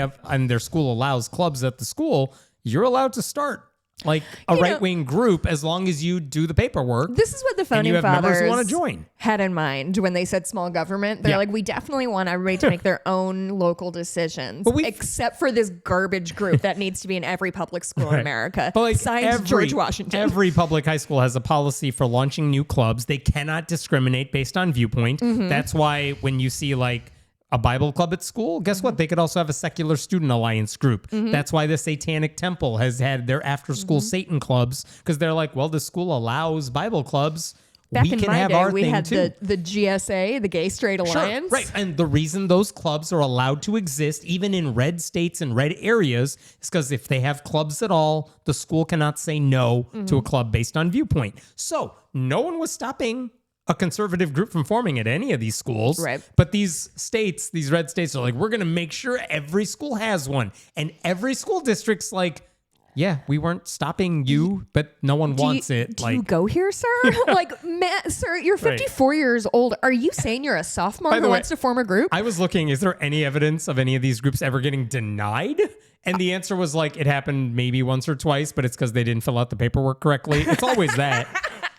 their school allows clubs at the school, you're allowed to start like a right-wing group as long as you do the paperwork. This is what the founding and you have members fathers who want to join. Had in mind when they said small government. They're like, we definitely want everybody to make their own local decisions, except for this garbage group that needs to be in every public school in America. But like Signed George Washington. Every public high school has a policy for launching new clubs. They cannot discriminate based on viewpoint. That's why when you see like a Bible club at school, guess what? They could also have a secular student alliance group. That's why the Satanic Temple has had their after-school Satan clubs, because they're like, well, the school allows Bible clubs. Back we in can my have day, our we thing had too. the GSA, the Gay Straight Alliance. Sure, right. And the reason those clubs are allowed to exist, even in red states and red areas, is because if they have clubs at all, the school cannot say no to a club based on viewpoint. So no one was stopping a conservative group from forming at any of these schools. Right. But these states, these red states are like, we're going to make sure every school has one. And every school district's like, yeah, we weren't stopping you, but no one wants it. Do you go here, sir? Like, sir, you're 54 years old. Are you saying you're a sophomore who wants to form a group? I was looking, is there any evidence of any of these groups ever getting denied? And the answer was like, it happened maybe once or twice, but it's because they didn't fill out the paperwork correctly. It's always that.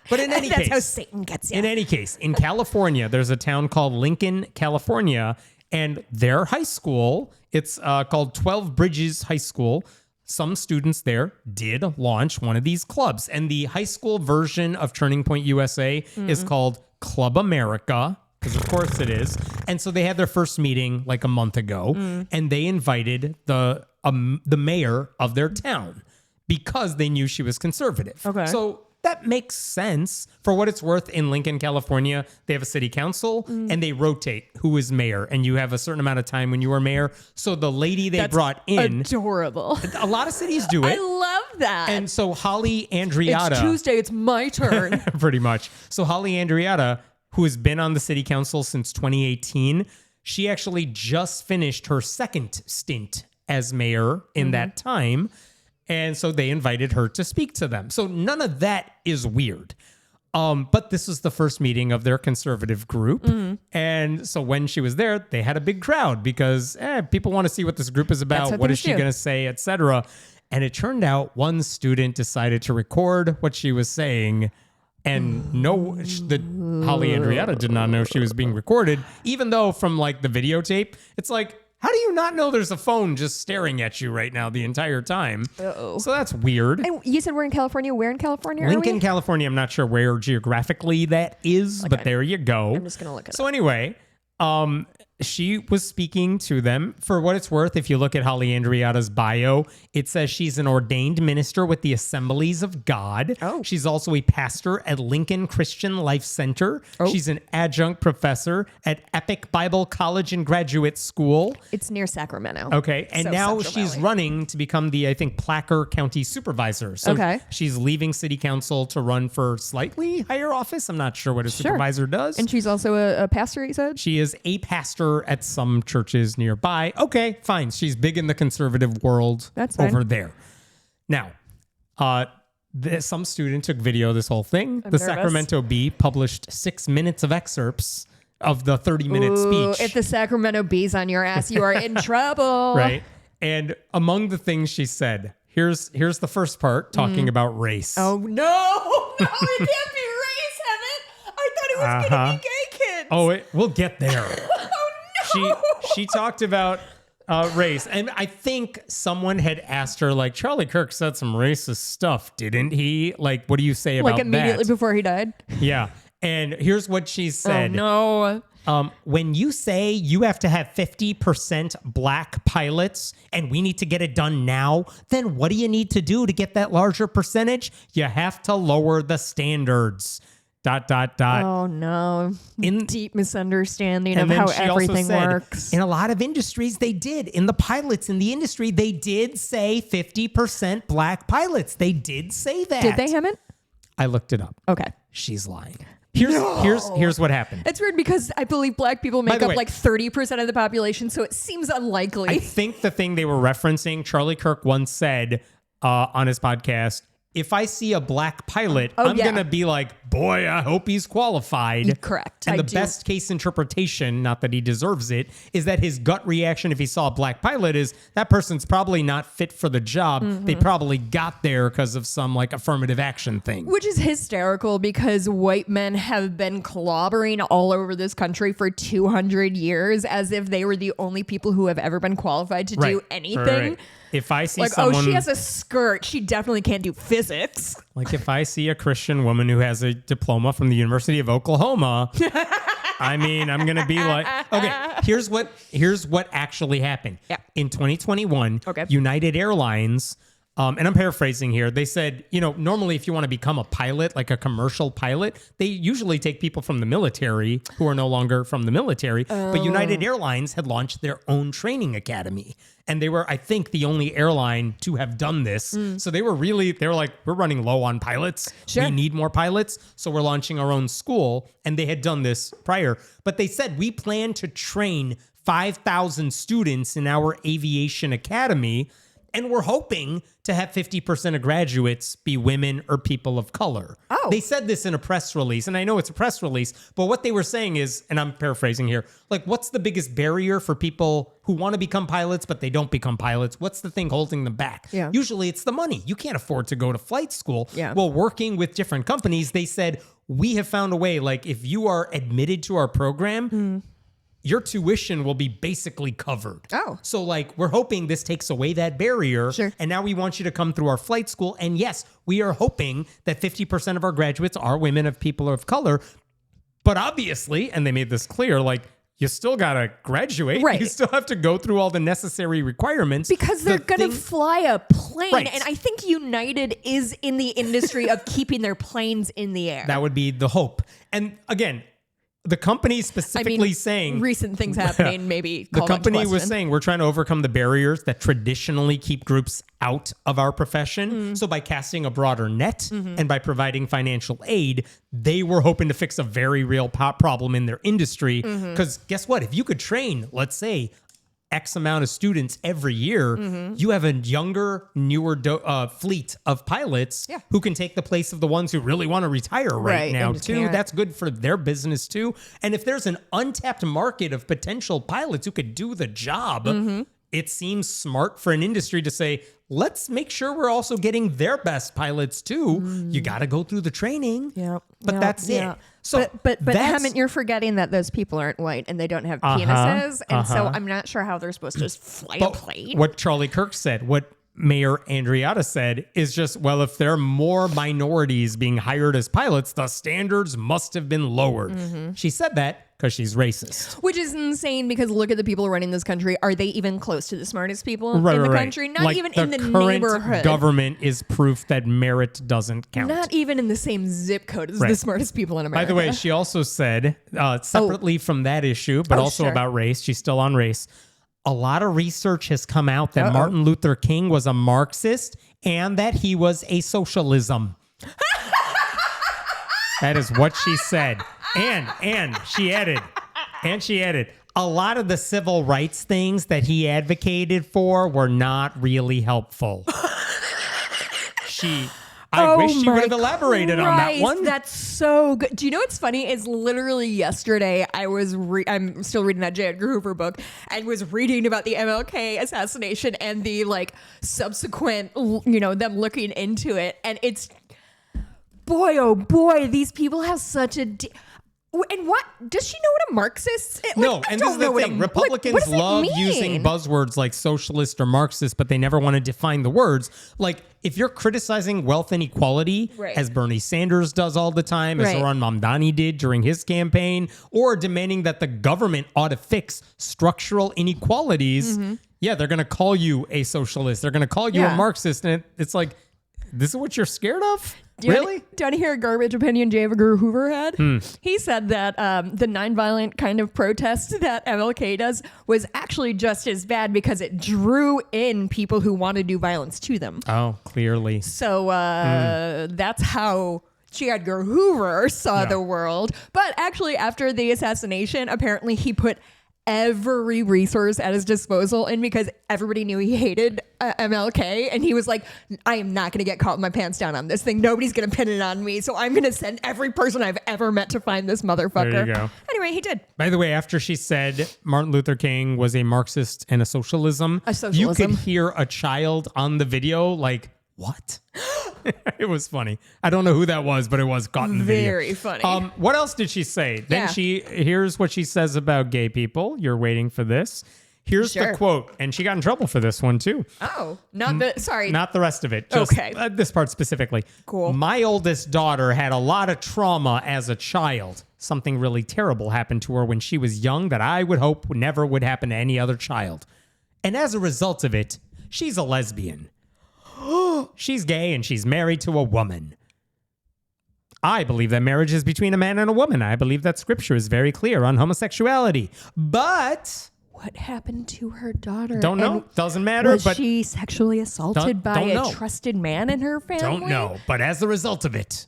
But in any case, that's how Satan gets you. In any case, in California, there's a town called Lincoln, California, and their high school, it's called 12 Bridges High School. Some students there did launch one of these clubs, and the high school version of Turning Point USA is called Club America, because of course it is. And so they had their first meeting like a month ago, and they invited the mayor of their town because they knew she was conservative. Okay. So that makes sense. For what it's worth, in Lincoln, California, they have a city council and they rotate who is mayor, and you have a certain amount of time when you are mayor. So the lady they brought in, adorable. a lot of cities do it. I love that. And so Holly Andriata, it's Tuesday, it's my turn. pretty much. So Holly Andriata, who has been on the city council since 2018, she actually just finished her second stint as mayor in that time. And so they invited her to speak to them. So none of that is weird. But this was the first meeting of their conservative group. And so when she was there, they had a big crowd because people want to see what this group is about. What is she going to say, etc. And it turned out one student decided to record what she was saying. And Holly Andriata did not know she was being recorded, even though from like the videotape, it's like, how do you not know there's a phone just staring at you right now the entire time? So that's weird. And you said we're in California. Where in California are we? Lincoln, California. I'm not sure where geographically that is, but there you go. I'm just going to look it up. So anyway, she was speaking to them. For what it's worth, if you look at Holly Andreatta's bio, it says she's an ordained minister with the Assemblies of God. Oh. She's also a pastor at Lincoln Christian Life Center. Oh. She's an adjunct professor at Epic Bible College and Graduate School. It's near Sacramento. Okay. And So now Central she's Valley. running to become the, I think, Placer County Supervisor. So Okay. she's leaving city council to run for slightly higher office. I'm not sure what a supervisor does. And she's also a pastor, you said? She is a pastor at some churches nearby. Okay, fine. She's big in the conservative world. That's fine. over there. Now, some student took video of this whole thing. The nervous. Sacramento Bee published 6 minutes of excerpts of the 30-minute Ooh, speech. if the Sacramento Bee's on your ass, you are in trouble. Right? And among the things she said, here's the first part talking about race. Oh, no. No, it can't be race, Emmett. I thought it was going to be gay kids. Oh, we'll get there. Oh, no. She talked about race. And I think someone had asked her, like, Charlie Kirk said some racist stuff, didn't he? Like, what do you say about that? Like immediately before he died? Yeah. And here's what she said. Oh, no. When you say you have to have 50% black pilots and we need to get it done now, then what do you need to do to get that larger percentage? You have to lower the standards. ... Oh, no. Deep misunderstanding of then how she also everything said, works. in a lot of industries, they did. In the pilots in the industry, they did say 50% black pilots. They did say that. Did they, Emmett? I looked it up. Okay. She's lying. Here's what happened. It's weird because I believe black people By make the up way- like 30% of the population, so it seems unlikely. I think the thing they were referencing, Charlie Kirk once said on his podcast, if I see a black pilot, I'm yeah. going to be like, boy, I hope he's qualified. Correct. And I the do. best case interpretation, not that he deserves it, is that his gut reaction if he saw a black pilot is that person's probably not fit for the job. Mm-hmm. They probably got there because of some like affirmative action thing. Which is hysterical because white men have been clobbering all over this country for 200 years as if they were the only people who have ever been qualified to do anything. Right. If I see Like, someone, oh, she has a skirt. She definitely can't do physics. like if I see a Christian woman who has a diploma from the University of Oklahoma, I mean, I'm going to be like, okay, here's what actually happened. Yeah. In 2021, Okay. United Airlines, and I'm paraphrasing here, they said, normally if you want to become a pilot, like a commercial pilot, they usually take people from the military who are no longer from the military. But United Airlines had launched their own training academy. And they were, I think, the only airline to have done this. So they were like, we're running low on pilots. Sure. We need more pilots. So we're launching our own school. And they had done this prior. But they said, we plan to train 5,000 students in our aviation academy. And we're hoping to have 50% of graduates be women or people of color. Oh. They said this in a press release, and I know it's a press release, but what they were saying is, and I'm paraphrasing here, like, what's the biggest barrier for people who want to become pilots, but they don't become pilots? What's the thing holding them back? Yeah. Usually it's the money. You can't afford to go to flight school. Yeah. Well, working with different companies, they said, we have found a way, like, if you are admitted to our program, your tuition will be basically covered. Oh. So like we're hoping this takes away that barrier. Sure. And now we want you to come through our flight school. And yes, we are hoping that 50% of our graduates are women of people of color. But obviously, and they made this clear, like you still got to graduate. Right. You still have to go through all the necessary requirements. Because they're going to fly a plane. Right. And I think United is in the industry of keeping their planes in the air. That would be the hope. And again, the company specifically saying recent things happening maybe the call that into company was question. saying we're trying to overcome the barriers that traditionally keep groups out of our profession. So by casting a broader net and by providing financial aid, they were hoping to fix a very real problem in their industry. Because guess what? If you could train, let's say, X amount of students every year, you have a younger, newer fleet of pilots who can take the place of the ones who really want to retire right now and too. can't. That's good for their business too. And if there's an untapped market of potential pilots who could do the job, it seems smart for an industry to say, let's make sure we're also getting their best pilots too. You got to go through the training. But that's it. So but that's- Hammond, you're forgetting that those people aren't white and they don't have penises, and so I'm not sure how they're supposed to just fly a But plane. what Charlie Kirk said, what Mayor Andreatta said is just, well, if there are more minorities being hired as pilots, the standards must have been lowered. She said that because she's racist. Which is insane because look at the people running this country. Are they even close to the smartest people in the country? Not like even in the current neighborhood. Government is proof that merit doesn't count. Not even in the same zip code as the smartest people in America. By the way, she also said, separately from that issue, but also about race, she's still on race, a lot of research has come out that Martin Luther King was a Marxist and that he was a socialism. That is what she said. And she added, a lot of the civil rights things that he advocated for were not really helpful. I wish she would have elaborated on that one. That's so good. Do you know what's funny is literally yesterday I'm still reading that J. Edgar Hoover book and was reading about the MLK assassination and the like subsequent, them looking into it. And it's, boy, oh boy, these people have such a... And what does she know what a Marxist is? No, and this is the thing. Republicans love using buzzwords like socialist or Marxist, but they never want to define the words. Like if you're criticizing wealth inequality, as Bernie Sanders does all the time, as Zoran Mamdani did during his campaign, or demanding that the government ought to fix structural inequalities, they're going to call you a socialist. They're going to call you a Marxist, and it's like, this is what you're scared of? Do you want to hear a garbage opinion J. Edgar Hoover had? He said that the nonviolent kind of protest that MLK does was actually just as bad because it drew in people who want to do violence to them. Oh, clearly. So that's how J. Edgar Hoover saw the world. But actually, after the assassination, apparently he put every resource at his disposal and because everybody knew he hated MLK and he was like, I am not going to get caught with my pants down on this thing. Nobody's going to pin it on me. So I'm going to send every person I've ever met to find this motherfucker. There you go. Anyway, he did. By the way, after she said Martin Luther King was a Marxist and a socialism, you could hear a child on the video like, what? It was funny. I don't know who that was, but it was caught in the video. Very funny. What else did she say? Then here's what she says about gay people. You're waiting for this. Here's the quote, and she got in trouble for this one too. Oh, not the rest of it. Just, this part specifically. Cool. My oldest daughter had a lot of trauma as a child. Something really terrible happened to her when she was young that I would hope never would happen to any other child. And as a result of it, she's a lesbian. She's gay and she's married to a woman. I believe that marriage is between a man and a woman. I believe that scripture is very clear on homosexuality. But what happened to her daughter? Don't know. And doesn't matter. Was she sexually assaulted by a trusted man in her family? Don't know. But as a result of it,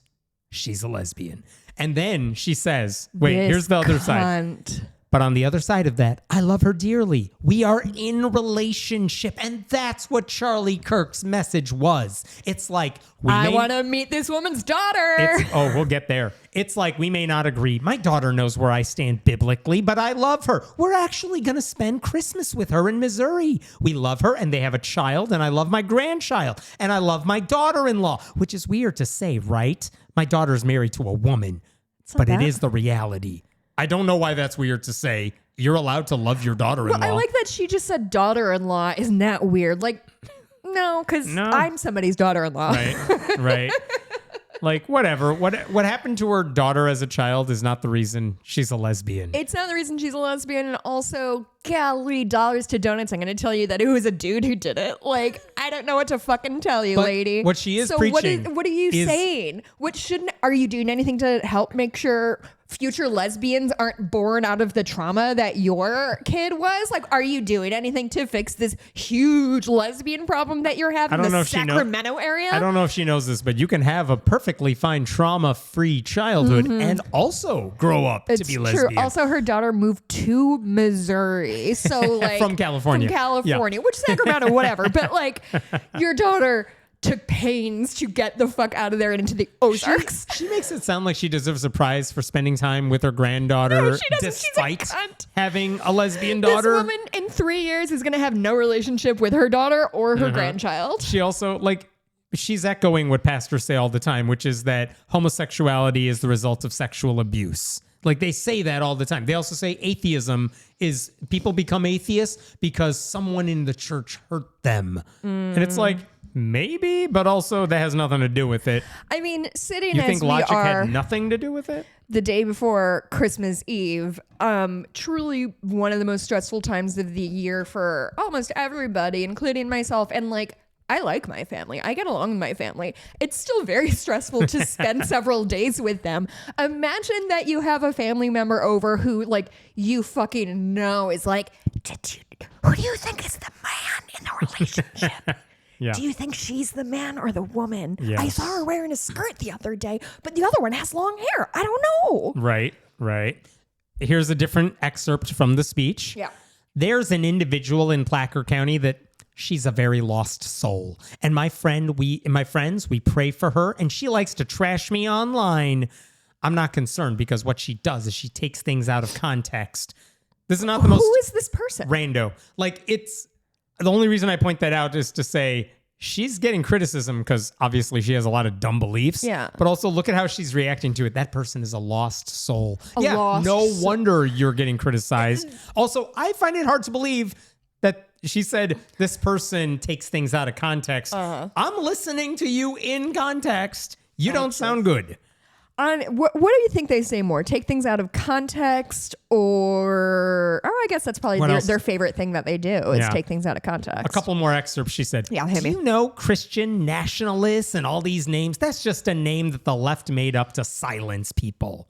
she's a lesbian. And then she says, here's the other side. But on the other side of that, I love her dearly. We are in relationship. And that's what Charlie Kirk's message was. It's like, I want to meet this woman's daughter. We'll get there. It's like, we may not agree. My daughter knows where I stand biblically, but I love her. We're actually going to spend Christmas with her in Missouri. We love her and they have a child and I love my grandchild and I love my daughter-in-law, which is weird to say, right? My daughter's married to a woman, but it is the reality. I don't know why that's weird to say. You're allowed to love your daughter-in-law. Well, I like that she just said daughter-in-law. Isn't that weird? Like, no, because I'm somebody's daughter-in-law. Right. Like, whatever. What happened to her daughter as a child is not the reason she's a lesbian. It's not the reason she's a lesbian. And also, golly, dollars to donuts. I'm going to tell you that it was a dude who did it. Like, I don't know what to fucking tell you, lady. What she is preaching. What are you saying? Are you doing anything to help make sure future lesbians aren't born out of the trauma that your kid was? Like, are you doing anything to fix this huge lesbian problem that you're having in the Sacramento area? I don't know if she knows this, but you can have a perfectly fine trauma-free childhood and also grow up to be lesbian. True. Also, her daughter moved to Missouri. So, like, from California. Which Sacramento, whatever. But, like, your daughter took pains to get the fuck out of there and into the Ozarks. She makes it sound like she deserves a prize for spending time with her granddaughter despite having a lesbian daughter. This woman in 3 years is going to have no relationship with her daughter or her grandchild. She also, she's echoing what pastors say all the time, which is that homosexuality is the result of sexual abuse. Like, they say that all the time. They also say atheism is people become atheists because someone in the church hurt them. And it's like, maybe, but also that has nothing to do with it. I mean, sitting you as think we logic are, had nothing to do with it? the day before Christmas Eve, truly one of the most stressful times of the year for almost everybody, including myself. And like, I like my family. I get along with my family. It's still very stressful to spend several days with them. Imagine that you have a family member over who like you fucking know is like, who do you think is the man in the relationship? Yeah. Do you think she's the man or the woman? Yes. I saw her wearing a skirt the other day, but the other one has long hair. I don't know. Right. Here's a different excerpt from the speech. Yeah. There's an individual in Placer County that she's a very lost soul. And my friends, we pray for her, and she likes to trash me online. I'm not concerned because what she does is she takes things out of context. This is not the most... Who is this person? Rando. Like, it's... The only reason I point that out is to say she's getting criticism because obviously she has a lot of dumb beliefs. Yeah. But also look at how she's reacting to it. That person is a lost soul. Lost no soul. wonder you're getting criticized. Also, I find it hard to believe that she said this person takes things out of context. I'm listening to you in context. You don't sound good. What do you think they say more? Take things out of context, or I guess that's probably their favorite thing that they do is take things out of context. A couple more excerpts. She said, Yeah, hit do me. you know Christian nationalists and all these names? That's just a name that the left made up to silence people.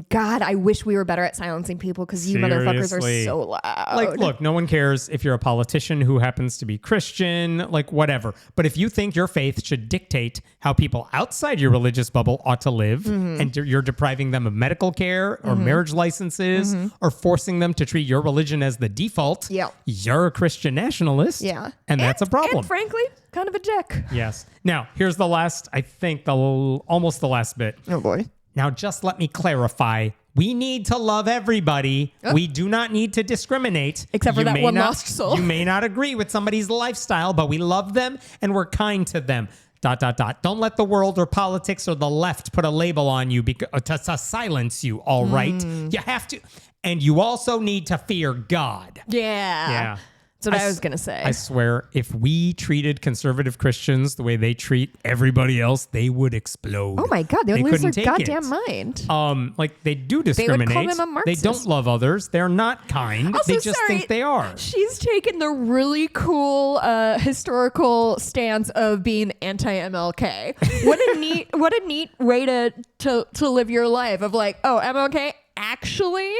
God, I wish we were better at silencing people because you motherfuckers are Seriously. so loud. Like, look, no one cares if you're a politician who happens to be Christian, like whatever. But if you think your faith should dictate how people outside your religious bubble ought to live, and you're depriving them of medical care or marriage licenses or forcing them to treat your religion as the default, you're a Christian nationalist. Yeah. And that's a problem. And frankly, kind of a dick. Yes. Now, here's the last, I think, almost the last bit. Oh, boy. Now, just let me clarify. We need to love everybody. We do not need to discriminate. Except for You that may one not- lost soul. You may not agree with somebody's lifestyle, but we love them and we're kind to them. ... Don't let the world or politics or the left put a label on you to silence you, all right? You have to. And you also need to fear God. Yeah. That's what I was going to say. I swear, if we treated conservative Christians the way they treat everybody else, they would explode. Oh my God, they would lose their couldn't take goddamn it. mind. Like they do discriminate. them a They Marxist. don't love others. They're not kind. Also, They just sorry, think they are. She's taken the really cool historical stance of being anti-MLK. What a neat way to live your life of like, oh, MLK actually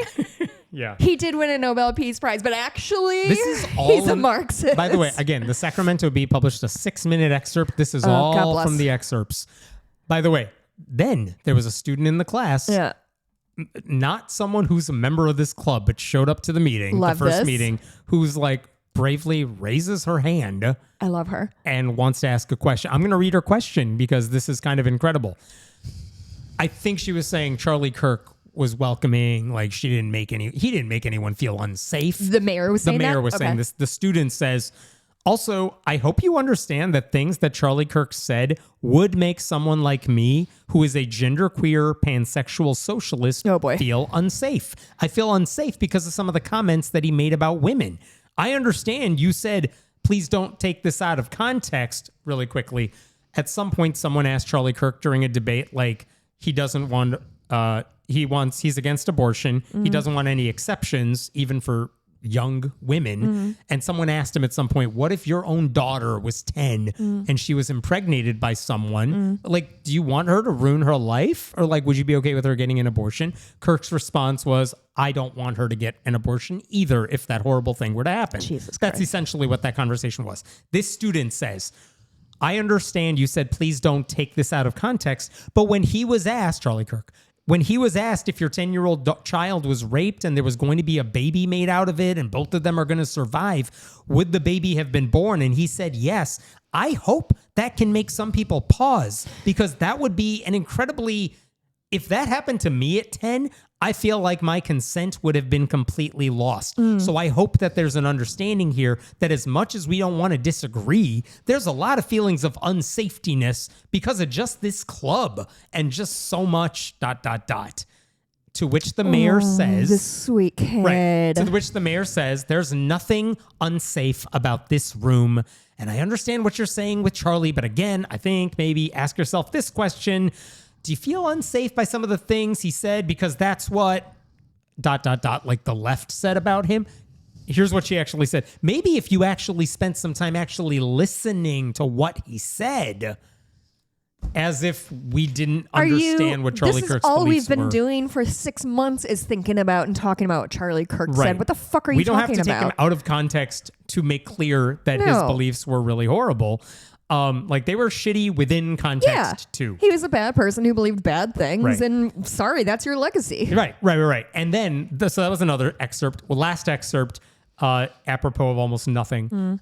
Yeah. he did win a Nobel Peace Prize, but actually This is all he's a Marxist. By the way, again, the Sacramento Bee published a 6-minute excerpt. This is God all bless. from the excerpts. By the way, then there was a student in the class. Yeah. Not someone who's a member of this club, but showed up to the meeting, Love the first this. meeting, who's like bravely raises her hand I love her. and wants to ask a question. I'm going to read her question because this is kind of incredible. I think she was saying Charlie Kirk was welcoming, like he didn't make anyone feel unsafe. The mayor was saying that? The mayor was saying Okay. this. The student says, also, I hope you understand that things that Charlie Kirk said would make someone like me, who is a genderqueer pansexual socialist, Oh, boy. feel unsafe. I feel unsafe because of some of the comments that he made about women. I understand you said, please don't take this out of context. Really quickly, at some point, someone asked Charlie Kirk during a debate, like, he doesn't want, he's against abortion. Mm-hmm. He doesn't want any exceptions, even for young women. Mm-hmm. And someone asked him at some point, what if your own daughter was 10 and she was impregnated by someone? Like, do you want her to ruin her life? Or like, would you be okay with her getting an abortion? Kirk's response was, I don't want her to get an abortion either if that horrible thing were to happen. Jesus That's Christ. essentially what that conversation was. This student says, I understand you said, please don't take this out of context. But when he was asked, Charlie Kirk, when he was asked if your 10-year-old child was raped and there was going to be a baby made out of it and both of them are going to survive, would the baby have been born? And he said, yes. I hope that can make some people pause, because that would be an incredibly, if that happened to me at 10, I feel like my consent would have been completely lost. So I hope that there's an understanding here that as much as we don't want to disagree, there's a lot of feelings of unsafetiness because of just this club and just so much ... To which the mayor says... The sweet kid. Right. To which the mayor says, there's nothing unsafe about this room. And I understand what you're saying with Charlie, but again, I think maybe ask yourself this question. do you feel unsafe by some of the things he said? Because that's what ... like the left said about him. Here's what she actually said. Maybe if you actually spent some time actually listening to what he said, as if we didn't understand what Charlie Kirk's beliefs were. This is all we've been doing for 6 months is thinking about and talking about what Charlie Kirk said. What the fuck are you talking about? We don't have to take him out of context to make clear that his beliefs were really horrible. Like they were shitty within context too. He was a bad person who believed bad things, and sorry, that's your legacy. Right. And then, so that was another excerpt. Well, last excerpt, apropos of almost nothing,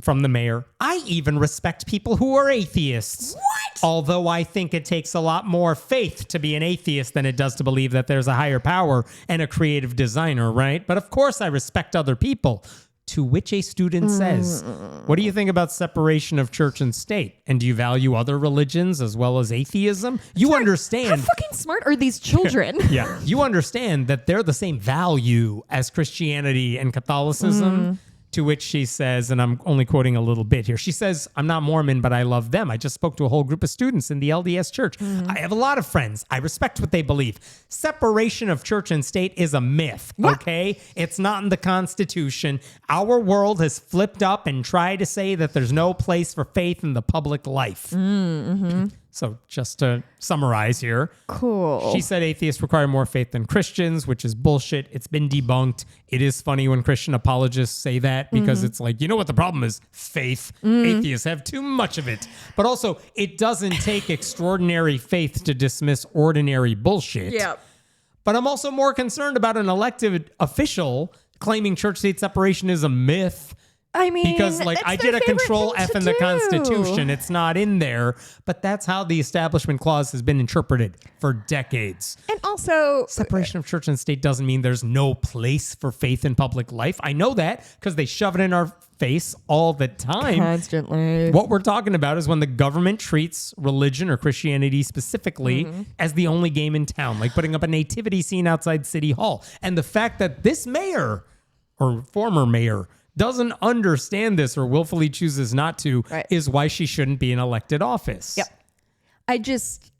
from the mayor. I even respect people who are atheists. What? Although I think it takes a lot more faith to be an atheist than it does to believe that there's a higher power and a creative designer, right? But of course I respect other people. To which a student says, what do you think about separation of church and state? And do you value other religions as well as atheism? You understand. How fucking smart are these children? Yeah. You understand that they're the same value as Christianity and Catholicism. To which she says, and I'm only quoting a little bit here. She says, I'm not Mormon, but I love them. I just spoke to a whole group of students in the LDS church. I have a lot of friends. I respect what they believe. Separation of church and state is a myth, okay? It's not in the Constitution. Our world has flipped up and tried to say that there's no place for faith in the public life. So just to summarize here. Cool. She said atheists require more faith than Christians, which is bullshit. It's been debunked. It is funny when Christian apologists say that because it's like, you know what the problem is? Faith. Atheists have too much of it. But also, it doesn't take extraordinary faith to dismiss ordinary bullshit. Yeah. But I'm also more concerned about an elected official claiming church-state separation is a myth. I mean, because like I did a control F in the Constitution. It's not in there, but that's how the Establishment Clause has been interpreted for decades. And also, separation of church and state doesn't mean there's no place for faith in public life. I know that because they shove it in our face all the time. Constantly. What we're talking about is when the government treats religion or Christianity specifically as the only game in town, like putting up a nativity scene outside City Hall. And the fact that this mayor or former mayor doesn't understand this or willfully chooses not to is why she shouldn't be in elected office. Yep. I just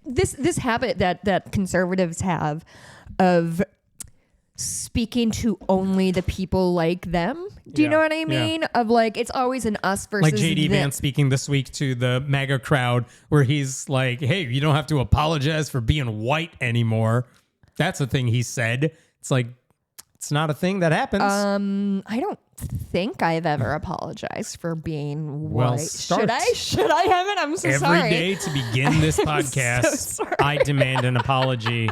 this habit that conservatives have of speaking to only the people like them. Do you know what I mean? Yeah. Of like, it's always an us versus like JD Vance speaking this week to the MAGA crowd where he's like, hey, you don't have to apologize for being white anymore. That's a thing he said. It's like, it's not a thing that happens. I don't think I've ever apologized for being white. Well, Should I have it? I'm so sorry. Every day to begin this podcast, I demand an apology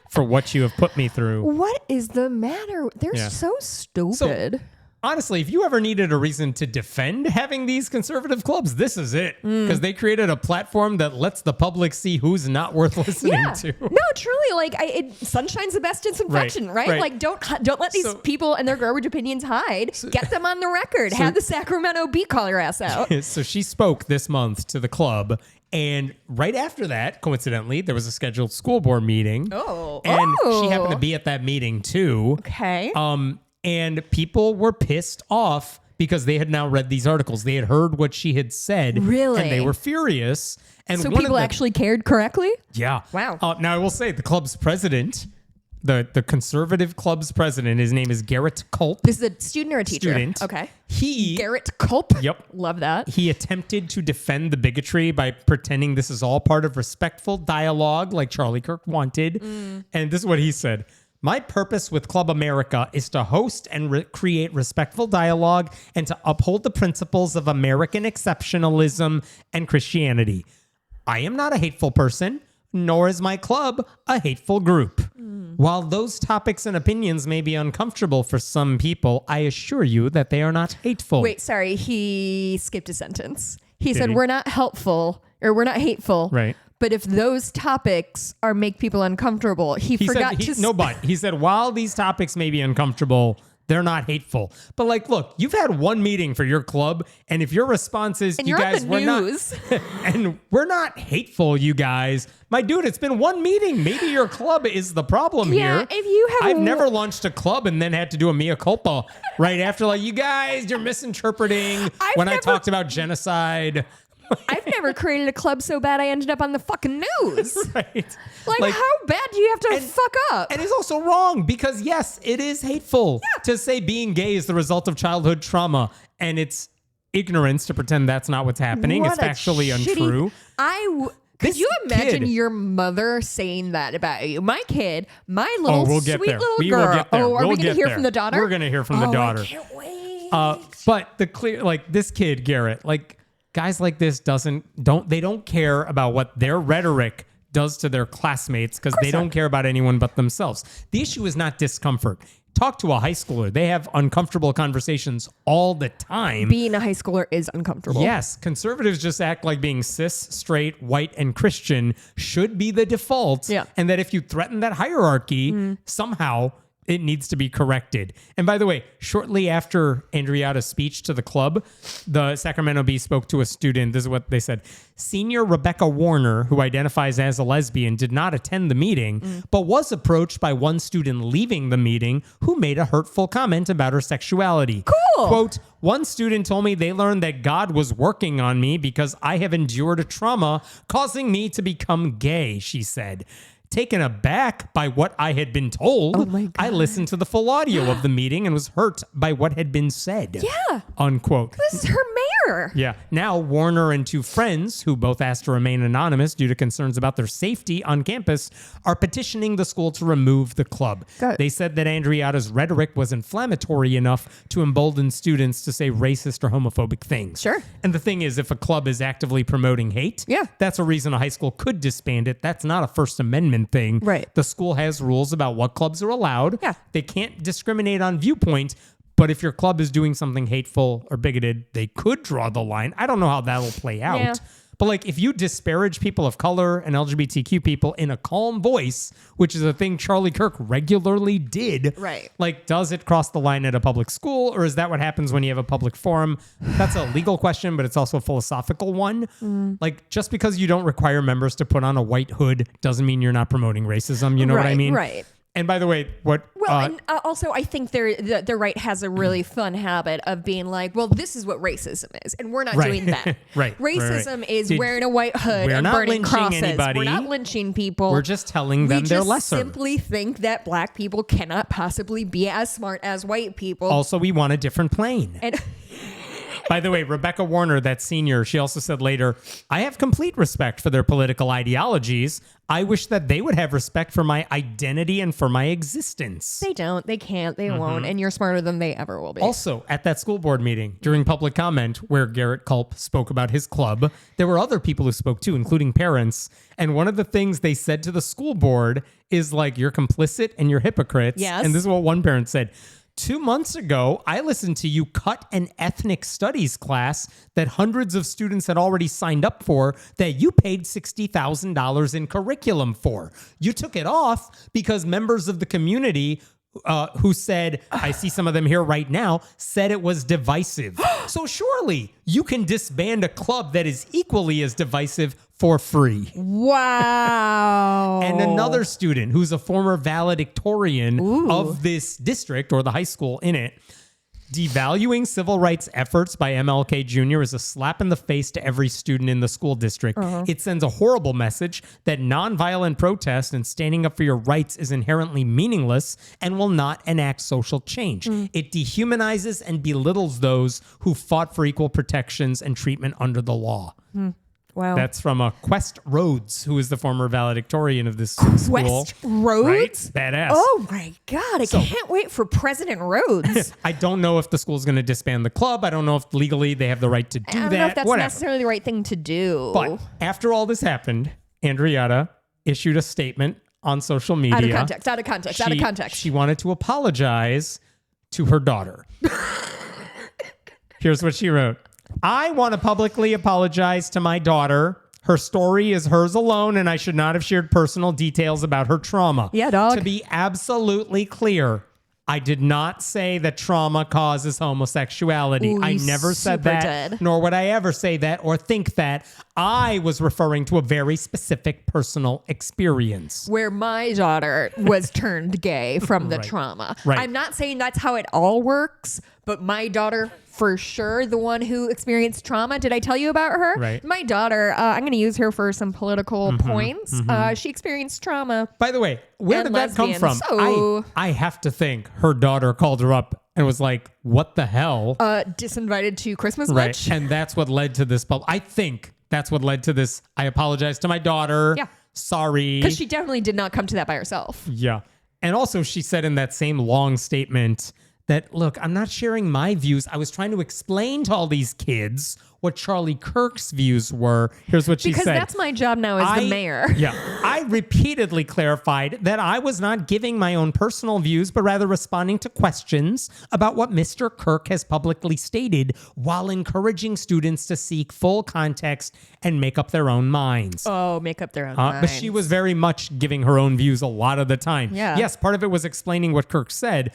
for what you have put me through. What is the matter? They're so stupid. So, honestly, if you ever needed a reason to defend having these conservative clubs, this is it. Because they created a platform that lets the public see who's not worth listening to. No, truly, like sunshine's the best disinfection, right? Like don't let these people and their garbage opinions hide. Get them on the record. Have the Sacramento Bee call your ass out. So she spoke this month to the club. And right after that, coincidentally, there was a scheduled school board meeting. And she happened to be at that meeting too. Okay. And people were pissed off because they had now read these articles. They had heard what she had said. Really? And they were furious. And so people actually cared correctly? Yeah. Wow. Now, I will say the club's president, the conservative club's president, his name is Garrett Culp. This is a student or a teacher? Student. Okay. Garrett Culp? Yep. Love that. He attempted to defend the bigotry by pretending this is all part of respectful dialogue like Charlie Kirk wanted. And this is what he said. My purpose with Club America is to host and create respectful dialogue and to uphold the principles of American exceptionalism and Christianity. I am not a hateful person, nor is my club a hateful group. While those topics and opinions may be uncomfortable for some people, I assure you that they are not hateful. Wait, sorry, he skipped a sentence. He said, we're not helpful, or we're not hateful. Right. But if those topics make people uncomfortable, he forgot to... He said, while these topics may be uncomfortable, they're not hateful. But like, look, you've had one meeting for your club, and if your response is, you guys, we're not... and we're not hateful, you guys. My dude, it's been one meeting. Maybe your club is the problem here. If you have... I've never launched a club and then had to do a mea culpa right after, like, you guys, you're misinterpreting I talked about genocide. I've never created a club so bad I ended up on the fucking news. Right. Like, how bad do you have to fuck up? And it's also wrong because, yes, it is hateful to say being gay is the result of childhood trauma. And it's ignorance to pretend that's not what's happening. It's factually untrue. Could you imagine your mother saying that about you? My kid, my little sweet little girl. Oh, are we going to hear from the daughter? We're going to hear from the daughter. I can't wait. But this kid, Garrett, guys like this don't care about what their rhetoric does to their classmates because they don't care about anyone but themselves. The issue is not discomfort. Talk to a high schooler. They have uncomfortable conversations all the time. Being a high schooler is uncomfortable. Yes. Conservatives just act like being cis, straight, white, and Christian should be the default. Yeah. And that if you threaten that hierarchy, somehow it needs to be corrected. And by the way, shortly after Andreatta's speech to the club, the Sacramento Bee spoke to a student. This is what they said. Senior Rebecca Warner, who identifies as a lesbian, did not attend the meeting, but was approached by one student leaving the meeting who made a hurtful comment about her sexuality. Cool. Quote, one student told me they learned that God was working on me because I have endured a trauma causing me to become gay, she said. Taken aback by what I had been told, I listened to the full audio of the meeting and was hurt by what had been said. Yeah. Unquote. This is her mayor. Yeah. Now, Warner and two friends, who both asked to remain anonymous due to concerns about their safety on campus, are petitioning the school to remove the club. They said that Andreatta's rhetoric was inflammatory enough to embolden students to say racist or homophobic things. Sure. And the thing is, if a club is actively promoting hate, that's a reason a high school could disband it. That's not a First Amendment thing. Right. The school has rules about what clubs are allowed. Yeah. They can't discriminate on viewpoint, but if your club is doing something hateful or bigoted, they could draw the line. I don't know how that'll play out. Yeah. But if you disparage people of color and LGBTQ people in a calm voice, which is a thing Charlie Kirk regularly did, right? Does it cross the line at a public school, or is that what happens when you have a public forum? That's a legal question, but it's also a philosophical one. Just because you don't require members to put on a white hood doesn't mean you're not promoting racism. You know what I mean? Right. And by the way, also I think the right has a really fun habit of being like, well, this is what racism is, and we're not doing that. Racism is wearing a white hood and burning crosses. Anybody. We're not lynching people. We're just telling them they're lesser. We just simply think that black people cannot possibly be as smart as white people. Also, we want a different plane. And by the way, Rebecca Warner, that senior, she also said later, I have complete respect for their political ideologies. I wish that they would have respect for my identity and for my existence. They don't. They can't. They won't. And you're smarter than they ever will be. Also, at that school board meeting, during public comment, where Garrett Culp spoke about his club, there were other people who spoke too, including parents. And one of the things they said to the school board is you're complicit and you're hypocrites. Yes. And this is what one parent said. 2 months ago, I listened to you cut an ethnic studies class that hundreds of students had already signed up for that you paid $60,000 in curriculum for. You took it off because members of the community who said, I see some of them here right now, said it was divisive. So surely you can disband a club that is equally as divisive for free. Wow. And another student who's a former valedictorian of this district or the high school in it, devaluing civil rights efforts by MLK Jr. is a slap in the face to every student in the school district. It sends a horrible message that nonviolent protest and standing up for your rights is inherently meaningless and will not enact social change. It dehumanizes and belittles those who fought for equal protections and treatment under the law. Wow. That's from Quest Rhodes, who is the former valedictorian of this school. Quest Rhodes? Right? Badass. Oh my God. I can't wait for President Rhodes. I don't know if the school's going to disband the club. I don't know if legally they have the right to do that. I don't know if that's necessarily the right thing to do. But after all this happened, Andreatta issued a statement on social media. Out of context. She wanted to apologize to her daughter. Here's what she wrote. I want to publicly apologize to my daughter. Her story is hers alone, and I should not have shared personal details about her trauma. Yeah, dog. To be absolutely clear, I did not say that trauma causes homosexuality. Ooh, I never said that, nor would I ever say that or think that. I was referring to a very specific personal experience. Where my daughter was turned gay from the trauma. Right. I'm not saying that's how it all works, but my daughter, for sure, the one who experienced trauma. Did I tell you about her? Right. My daughter, I'm going to use her for some political points. She experienced trauma. By the way, where And did that come from? lesbian, so- I have to think her daughter called her up and was like, what the hell? Disinvited to Christmas Right. lunch. And that's what led to this. I think that's what led to this. I apologize to my daughter. Yeah. Sorry. Because she definitely did not come to that by herself. Yeah. And also, she said in that same long statement that, look, I'm not sharing my views. I was trying to explain to all these kids what Charlie Kirk's views were. Here's what she Because said. that's my job now as the mayor. Yeah. I repeatedly clarified that I was not giving my own personal views, but rather responding to questions about what Mr. Kirk has publicly stated while encouraging students to seek full context and make up their own minds. Oh, make up their own But minds. she was very much giving her own views a lot of the time. Yeah. Yes, part of it was explaining what Kirk said,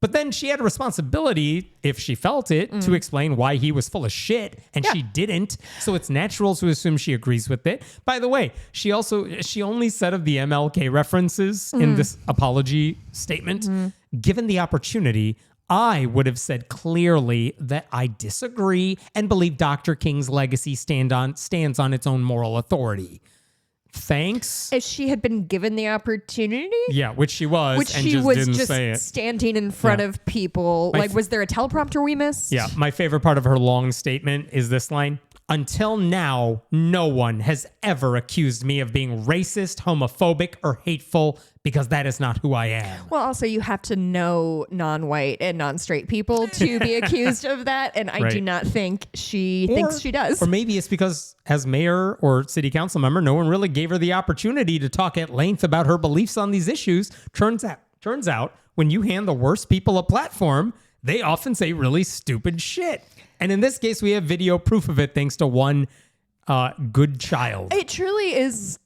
but then she had a responsibility, if she felt it, to explain why he was full of shit, and she didn't. So it's natural to assume she agrees with it. By the way, she only said of the MLK references in this apology statement, given the opportunity, I would have said clearly that I disagree and believe Dr. King's legacy stands on its own moral authority. Thanks. If she had been given the opportunity, Yeah, which she was, which and she just was didn't just say it. standing in front Yeah. of people. My Like, was there a teleprompter we missed? Yeah, my favorite part of her long statement is this line. Until now, no one has ever accused me of being racist, homophobic, or hateful because that is not who I am. Well, also, you have to know non-white and non-straight people to be accused of that. And I do Right. not think she thinks she does. Or maybe it's because as mayor or city council member, no one really gave her the opportunity to talk at length about her beliefs on these issues. Turns out, when you hand the worst people a platform, they often say really stupid shit. And in this case, we have video proof of it thanks to one good child. It truly is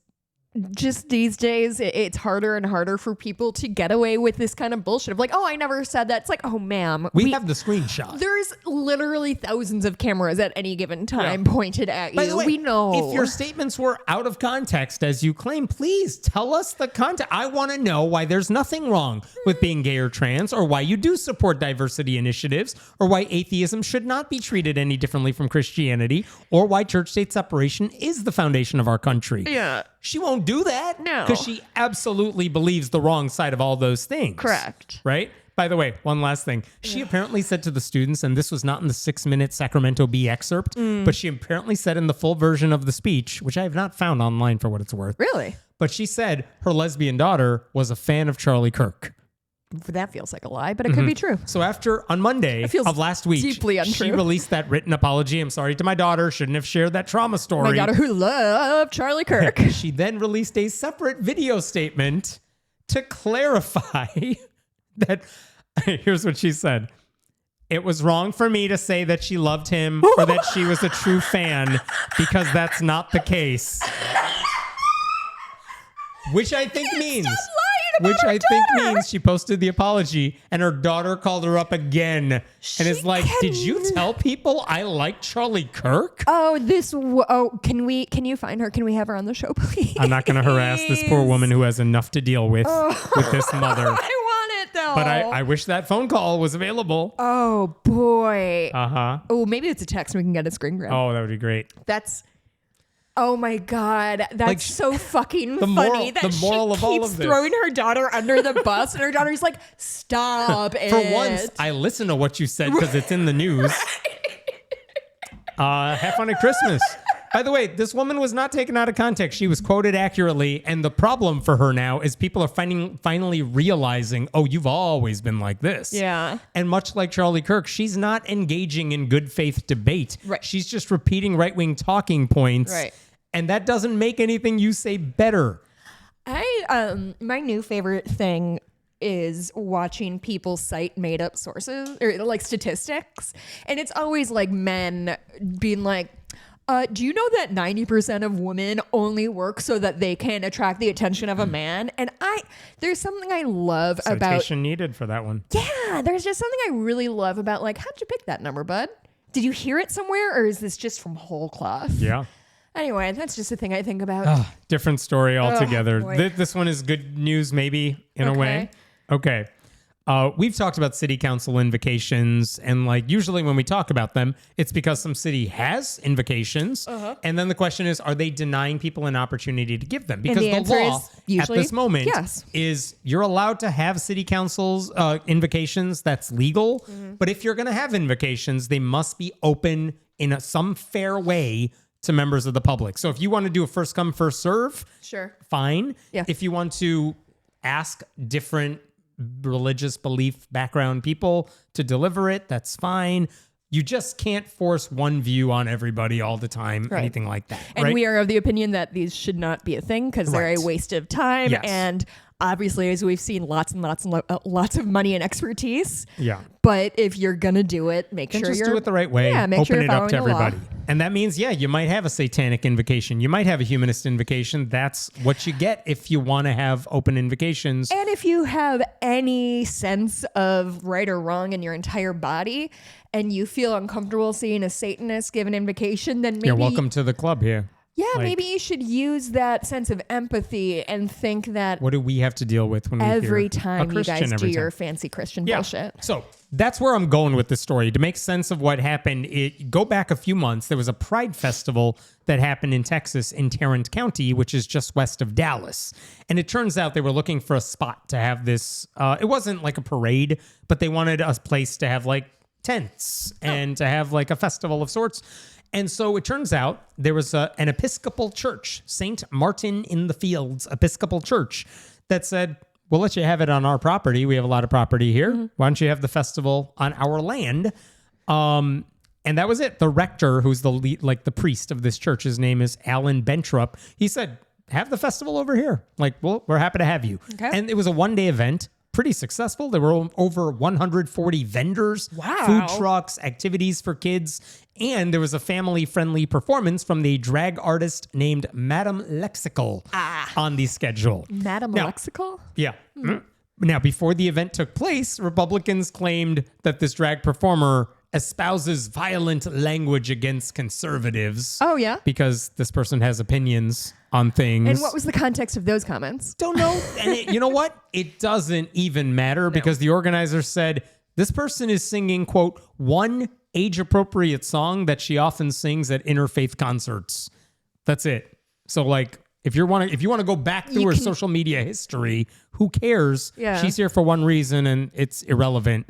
just these days, it's harder and harder for people to get away with this kind of bullshit of like, oh, I never said that. It's like, oh, ma'am. We have the screenshot. There's literally thousands of cameras at any given time pointed at you. By the way, we know. if your statements were out of context, as you claim, please tell us the context. I want to know why there's nothing wrong with being gay or trans, or why you do support diversity initiatives, or why atheism should not be treated any differently from Christianity, or why church-state separation is the foundation of our country. Yeah. She won't do that. No. Because she absolutely believes the wrong side of all those things. Correct. Right? By the way, one last thing. She apparently said to the students, and this was not in the 6-minute Sacramento Bee excerpt, but she apparently said in the full version of the speech, which I have not found online for what it's worth. Really? But she said her lesbian daughter was a fan of Charlie Kirk. That feels like a lie, but it could be true. So on Monday feels of last week, deeply she untrue. released that written apology. I'm sorry to my daughter. Shouldn't have shared that trauma story. My daughter who loved Charlie Kirk. She then released a separate video statement to clarify that. Here's what she said. It was wrong for me to say that she loved him or that she was a true fan because that's not the case. Which I think means... Which I think means she posted the apology and her daughter called her up again and is like, did you tell people I like Charlie Kirk? Can you find her? Can we have her on the show, please? I'm not going to harass this poor woman who has enough to deal with this mother. I want it though. But I wish that phone call was available. Oh boy. Uh-huh. Oh, maybe it's a text and we can get a screen grab. Oh, that would be great. Oh my God, that's Like, so fucking the moral- funny that the moral she of all keeps of this. throwing her daughter under the bus, and her daughter's like, "Stop it!" For once, I listen to what you said because it's in the news. Have fun at Christmas. By the way, this woman was not taken out of context. She was quoted accurately, and the problem for her now is people are finally realizing, oh, you've always been like this. Yeah. And much like Charlie Kirk, she's not engaging in good faith debate. Right. She's just repeating right-wing talking points. Right. And that doesn't make anything you say better. My new favorite thing is watching people cite made up sources or like statistics, and it's always like men being like, do you know that 90% of women only work so that they can attract the attention of a man? And there's something I love about... Citation needed for that one. Yeah, there's just something I really love about like, how'd you pick that number, bud? Did you hear it somewhere or is this just from whole cloth? Yeah. Anyway, that's just a thing I think about. Different story altogether. boy. This one is good news maybe in a way. Okay. We've talked about city council invocations, and like usually when we talk about them, it's because some city has invocations, and then the question is, are they denying people an opportunity to give them? Because the the answer law is usually at this moment yes. is you're allowed to have city councils invocations. That's legal, but if you're going to have invocations, they must be open in some fair way to members of the public. So if you want to do a first come, first serve, Sure. fine. Yeah. If you want to ask different religious belief background people to deliver it, that's fine. You just can't force one view on everybody all the time, Right. anything like that. And right? we are of the opinion that these should not be a thing because they're Right. a waste of time. Yes. And obviously, as we've seen, lots and lots of money and expertise. Yeah. But if you're going to do it, make And sure just you're do it the right way. Yeah, make Open sure you're it up to following the law. everybody. And that means, yeah, you might have a satanic invocation. You might have a humanist invocation. That's what you get if you want to have open invocations. And if you have any sense of right or wrong in your entire body and you feel uncomfortable seeing a Satanist give an invocation, then maybe You're welcome to the club here. Yeah, Like- maybe you should use that sense of empathy and think that What do we have to deal with when we every hear time a you Christian guys do every your time? fancy Christian Yeah. bullshit. So that's where I'm going with the story. To make sense of what happened, go back a few months. There was a Pride Festival that happened in Texas in Tarrant County, which is just west of Dallas. And it turns out they were looking for a spot to have this. It wasn't like a parade, but they wanted a place to have like tents and to have like a festival of sorts. And so it turns out there was an Episcopal church, St. Martin in the Fields Episcopal Church, that said, we'll let you have it on our property. We have a lot of property here. Why don't you have the festival on our land? And that was it. The rector, who's the lead, like the priest of this church, his name is Alan Bentrup. He said, have the festival over here. Like, well, we're happy to have you. Okay. And it was a one-day event. Pretty successful. There were over 140 vendors, Wow. food trucks, activities for kids, and there was a family-friendly performance from the drag artist named Madame Lexical on the schedule. Madam Now- Lexical? Yeah. Now, before the event took place, Republicans claimed that this drag performer espouses violent language against conservatives. Oh, yeah? Because this person has opinions on things. And what was the context of those comments? Don't know. And you know what? It doesn't even matter because the organizer said this person is singing, quote, one age-appropriate song that she often sings at interfaith concerts. That's it. So, like, if you want to go back through her social media history, who cares? Yeah. She's here for one reason, and it's irrelevant.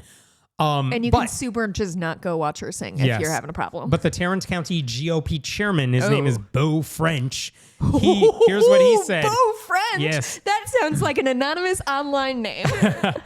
And you can super just not go watch her sing if Yes. you're having a problem. But the Tarrant County GOP chairman, his name Oh. is Beau French. Here's what he said. Beau French. Yes. That sounds like an anonymous online name.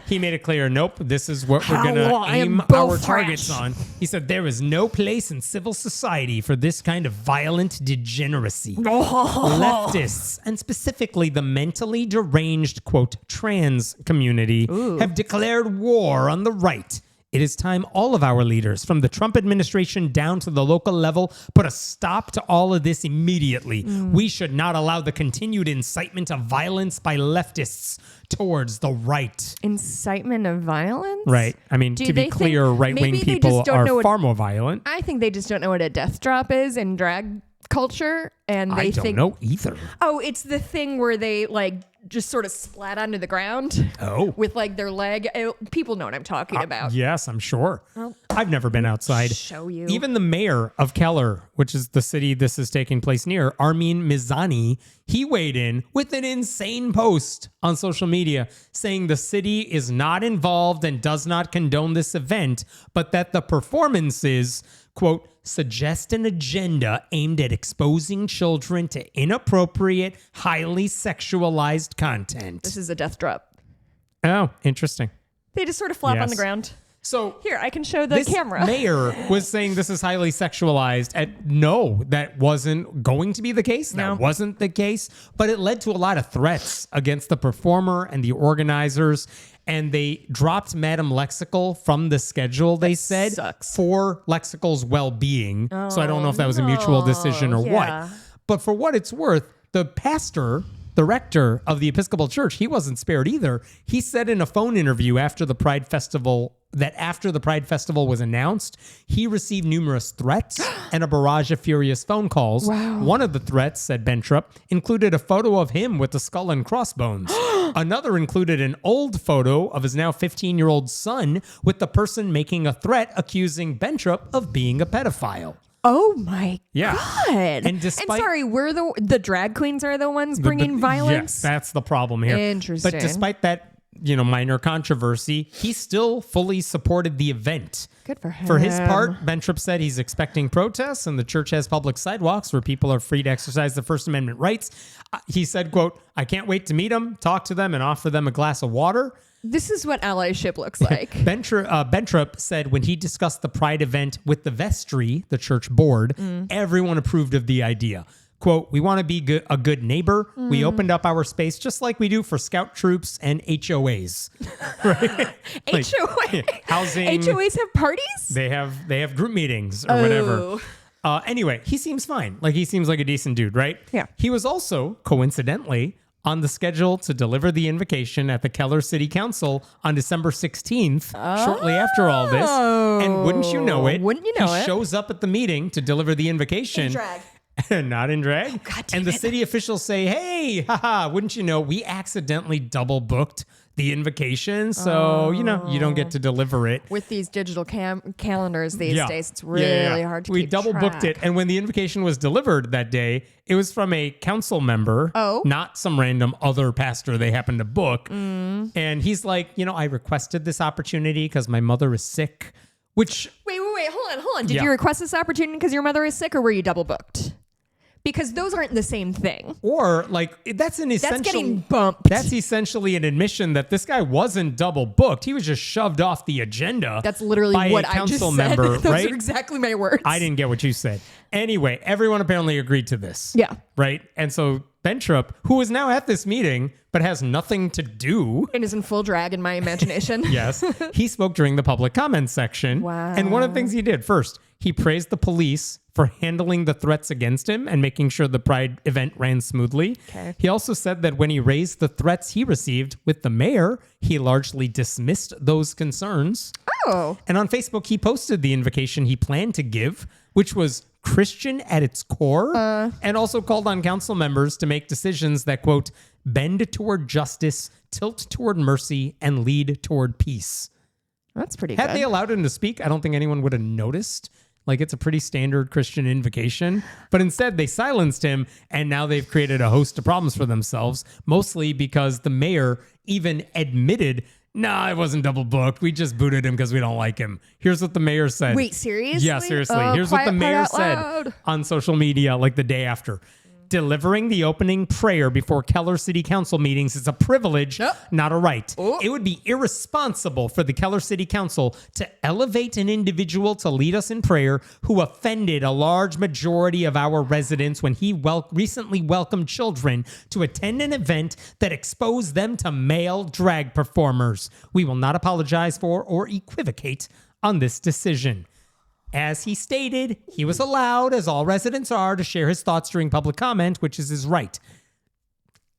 He made it clear, nope, this is what we're going Hello, to I am aim Beau our French. targets on. He said, there is no place in civil society for this kind of violent degeneracy. Leftists, and specifically the mentally deranged, quote, trans community, have declared war on the right. It is time all of our leaders, from the Trump administration down to the local level, put a stop to all of this immediately. We should not allow the continued incitement of violence by leftists towards the right. Incitement of violence? Right. I mean, Do to be they clear, think- right-wing maybe they people just don't know are what- far more violent. I think they just don't know what a death drop is in drag culture. And they I don't think, know either. oh, it's the thing where they like just sort of splat onto the ground Oh. with like their leg. People know what I'm talking about. Yes, I'm sure. Well, I've never been outside. show you. Even the mayor of Keller, which is the city this is taking place near, Armin Mizani, he weighed in with an insane post on social media saying the city is not involved and does not condone this event, but that the performances, quote, suggest an agenda aimed at exposing children to inappropriate, highly sexualized content. This is a death drop. Oh, interesting. They just sort of flop on Yes. the ground. So Here, I can show the this camera. mayor was saying this is highly sexualized. And no, that wasn't going to be the case. No. That wasn't the case. But it led to a lot of threats against the performer and the organizers. And they dropped Madame Lexical from the schedule, they said, sucks. for Lexical's well-being. So I don't know if that was a mutual decision or yeah. what. But for what it's worth, the pastor, The rector of the Episcopal Church, he wasn't spared either. He said in a phone interview after the Pride Festival was announced, he received numerous threats and a barrage of furious phone calls. Wow. One of the threats, said Bentrup, included a photo of him with a skull and crossbones. Another included an old photo of his now 15-year-old son with the person making a threat accusing Bentrup of being a pedophile. Oh my Yeah. God. And despite sorry, we're the drag queens are the ones bringing violence? Yes, that's the problem here. Interesting. But despite that, minor controversy, he still fully supported the event. Good for him. For his part, Bentrup said he's expecting protests and the church has public sidewalks where people are free to exercise their First Amendment rights. He said, quote, "I can't wait to meet them, talk to them, and offer them a glass of water." This is what allyship looks like. Bentrup said when he discussed the Pride event with the vestry, the church board, everyone approved of the idea. Quote, "We want to be a good neighbor. We opened up our space just like we do for scout troops and HOAs." Right? HOA. Housing. HOAs have parties? They have group meetings or whatever. Anyway, he seems fine. He seems like a decent dude, right? Yeah. He was also, coincidentally, on the schedule to deliver the invocation at the Keller City Council on December 16th, shortly after all this. And wouldn't you know it, he shows up at the meeting to deliver the invocation. In drag. Not in drag. Oh, God damn and the it. city officials say, "Hey, haha, wouldn't you know, we accidentally double booked the invocation. So, you don't get to deliver it. With these digital calendars these days, it's really hard to We keep double booked it. And when the invocation was delivered that day, it was from a council member, not some random other pastor they happened to book. And he's like, I requested this opportunity because my mother is sick, which... Wait, hold on. Did you request this opportunity because your mother is sick, or were you double booked? Because those aren't the same thing. Or that's getting bumped. That's essentially an admission that this guy wasn't double booked. He was just shoved off the agenda. That's literally by what a I council just member, said. Those right? are exactly my words. I didn't get what you said. Anyway, everyone apparently agreed to this. Yeah. Right? And so Bentrup, who is now at this meeting but has nothing to do, and is in full drag in my imagination. yes, he spoke during the public comment section. Wow. And one of the things he did first, he praised the police for handling the threats against him and making sure the Pride event ran smoothly. Okay. He also said that when he raised the threats he received with the mayor, he largely dismissed those concerns. Oh. And on Facebook, he posted the invocation he planned to give, which was Christian at its core, and also called on council members to make decisions that, quote, bend toward justice, tilt toward mercy, and lead toward peace. That's pretty good. Had they allowed him to speak, I don't think anyone would have noticed. It's a pretty standard Christian invocation. But instead, they silenced him, and now they've created a host of problems for themselves, mostly because the mayor even admitted, "Nah, it wasn't double booked. We just booted him because we don't like him." Here's what the mayor said. Wait, seriously? Yeah, seriously. Oh, Here's what the mayor said loud. on social media the day after. Delivering the opening prayer before Keller City Council meetings is a privilege, not a right. It would be irresponsible for the Keller City Council to elevate an individual to lead us in prayer who offended a large majority of our residents when he recently welcomed children to attend an event that exposed them to male drag performers. We will not apologize for or equivocate on this decision. As he stated, he was allowed, as all residents are, to share his thoughts during public comment, which is his right.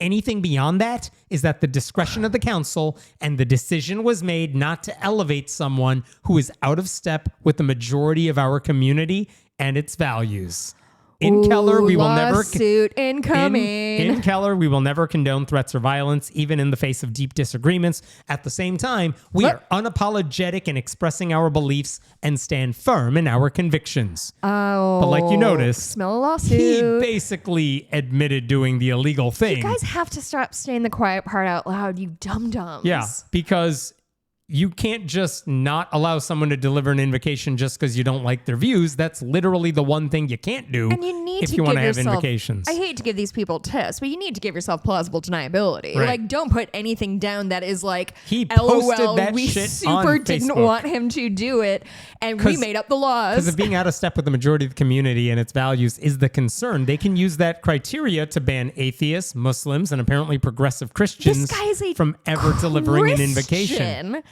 Anything beyond that is at the discretion of the council, and the decision was made not to elevate someone who is out of step with the majority of our community and its values. In Keller, we will never lawsuit incoming. In Keller, we will never condone threats or violence, even in the face of deep disagreements. At the same time, we are unapologetic in expressing our beliefs and stand firm in our convictions. Oh, but like you noticed, smell a lawsuit. He basically admitted doing the illegal thing. You guys have to stop saying the quiet part out loud, you dum-dums. Yeah, because you can't just not allow someone to deliver an invocation just because you don't like their views. That's literally the one thing you can't do. And you need if to you want to give have yourself, invocations. I hate to give these people tips, but you need to give yourself plausible deniability. Right. Don't put anything down that is he posted LOL, that we shit super on didn't Facebook. want him to do it, and we made up the laws. Because of being out of step with the majority of the community and its values is the concern. They can use that criteria to ban atheists, Muslims, and apparently progressive Christians This guy is a from ever delivering an invocation.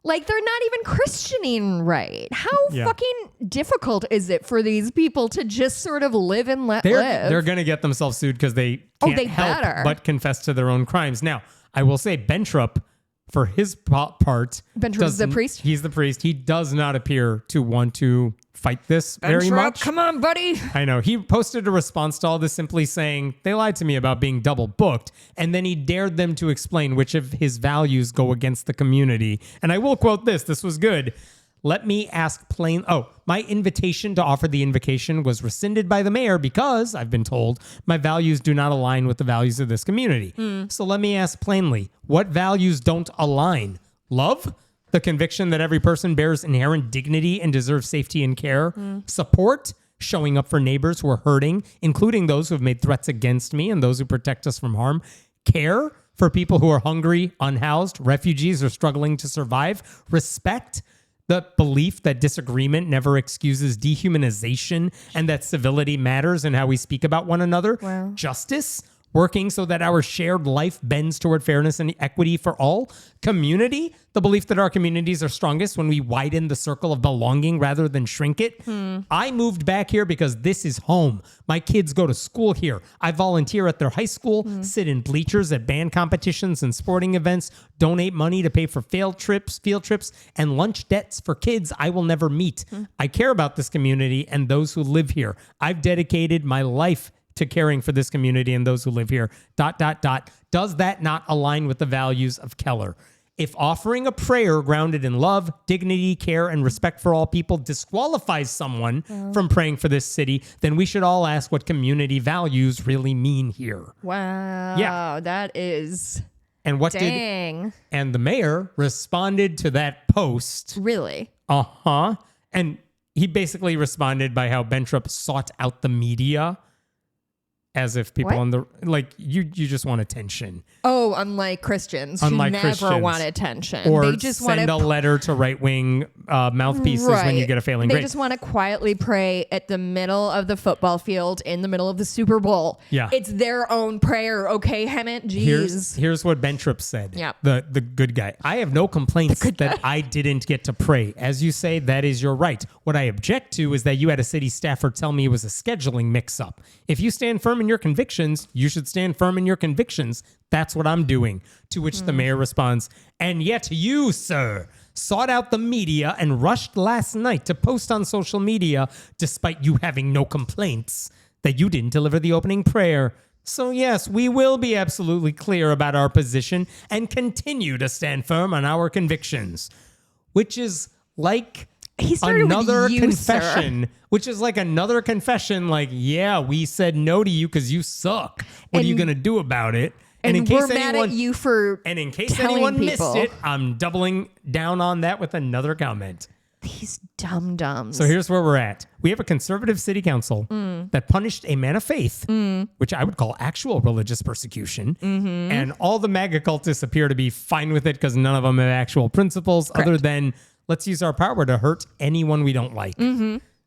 Like, they're not even Christianing right. How Yeah. fucking difficult is it for these people to just sort of live and live? They're going to get themselves sued because they can't they help better. but confess to their own crimes. Now, I will say Bentrup, for his part, Bentrup is the priest? He's the priest. He does not appear to want to fight this very much. Come on, buddy. I know. He posted a response to all this simply saying, they lied to me about being double booked. And then he dared them to explain which of his values go against the community. And I will quote this. This was good. Let me ask plain. Oh, my invitation to offer the invocation was rescinded by the mayor because, I've been told, my values do not align with the values of this community. So let me ask plainly, what values don't align? Love? The conviction that every person bears inherent dignity and deserves safety and care? Support? Showing up for neighbors who are hurting, including those who have made threats against me and those who protect us from harm? Care? For people who are hungry, unhoused, refugees, or struggling to survive? Respect? The belief that disagreement never excuses dehumanization and that civility matters in how we speak about one another. Wow. Justice, working so that our shared life bends toward fairness and equity for all. Community, the belief that our communities are strongest when we widen the circle of belonging rather than shrink it. I moved back here because this is home. My kids go to school here. I volunteer at their high school, sit in bleachers at band competitions and sporting events, donate money to pay for field trips, and lunch debts for kids I will never meet. I care about this community and those who live here. I've dedicated my life to caring for this community and those who live here. ... Does that not align with the values of Keller? If offering a prayer grounded in love, dignity, care, and respect for all people disqualifies someone from praying for this city, then we should all ask what community values really mean here. Wow. Yeah. That is... And what Dang. And the mayor responded to that post. Really? And he basically responded by how Bentrup sought out the media. As if people What? on the, like, you just want attention. Oh, unlike Christians who never want attention. Or they just send a letter to right-wing mouthpieces when you get a failing grade. They just want to quietly pray at the middle of the football field in the middle of the Super Bowl. Yeah. It's their own prayer, okay, Hemet? Jeez. Here's what Bentrup said. Yeah. The good guy. I have no complaints that I didn't get to pray. As you say, that is your right. What I object to is that you had a city staffer tell me it was a scheduling mix-up. If you stand firm in your convictions, you should stand firm in your convictions. That's what I'm doing. To which the mayor responds, and yet you, sir, sought out the media and rushed last night to post on social media, despite you having no complaints, that you didn't deliver the opening prayer. So yes, we will be absolutely clear about our position and continue to stand firm on our convictions. Which is like... He started another with you, confession, which is like another confession. Like, yeah, we said no to you because you suck. What are you going to do about it? And in case mad at you for And in case telling anyone people. missed it, I'm doubling down on that with another comment. These dum-dums. So here's where we're at. We have a conservative city council that punished a man of faith, which I would call actual religious persecution. And all the MAGA cultists appear to be fine with it because none of them have actual principles other than... let's use our power to hurt anyone we don't like.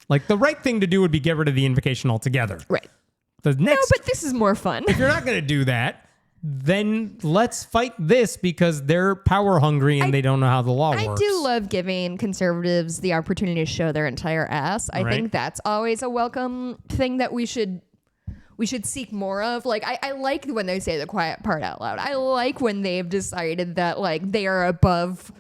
Like, the right thing to do would be get rid of the invocation altogether. Right. The next, No, but this is more fun. if you're not going to do that, then let's fight this because they're power hungry and they don't know how the law works. I do love giving conservatives the opportunity to show their entire ass. I think that's always a welcome thing that we should seek more of. Like, I like when they say the quiet part out loud. I like when they've decided that, like, they are above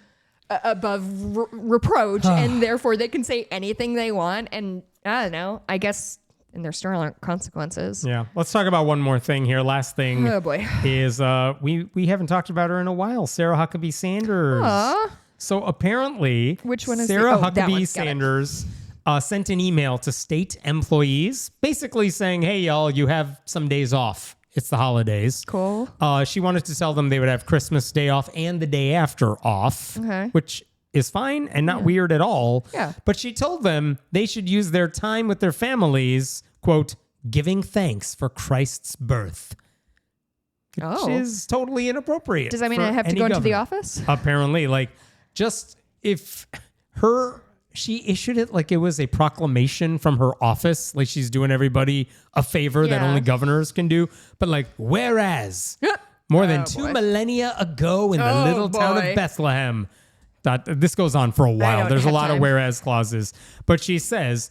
reproach and therefore they can say anything they want. And I don't know, I guess, and there still aren't consequences. Yeah. Let's talk about one more thing here. Last thing Oh boy. is we haven't talked about her in a while. Sarah Huckabee Sanders. So apparently, Which one is Sarah that Huckabee one? Got it. Sanders sent an email to state employees basically saying, hey, y'all, you have some days off. It's the holidays. Cool. She wanted to tell them they would have Christmas Day off and the day after off, which is fine and not weird at all. Yeah. But she told them they should use their time with their families, quote, giving thanks for Christ's birth. Which is totally inappropriate. Does that mean for I have to any go into the governor. office? Apparently, like, just if she issued it like it was a proclamation from her office, like she's doing everybody a favor that only governors can do. But like, whereas more than 2 millennia ago in the little town of Bethlehem, This goes on for a while. don't There's a have lot of time. whereas clauses. But she says,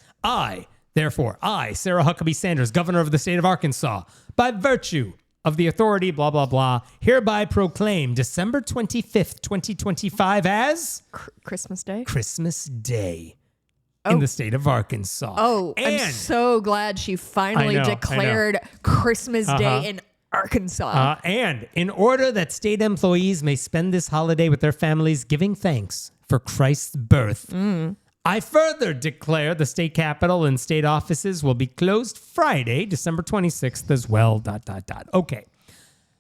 Therefore, Sarah Huckabee Sanders, governor of the state of Arkansas, by virtue of the authority, blah, blah, blah, hereby proclaim December 25th, 2025 as Christmas Day. Christmas Day in the state of Arkansas. Oh, and I'm so glad she finally I know. declared Christmas Day in Arkansas. And in order that state employees may spend this holiday with their families giving thanks for Christ's birth, I further declare the state capitol and state offices will be closed Friday, December 26th as well, ... Okay.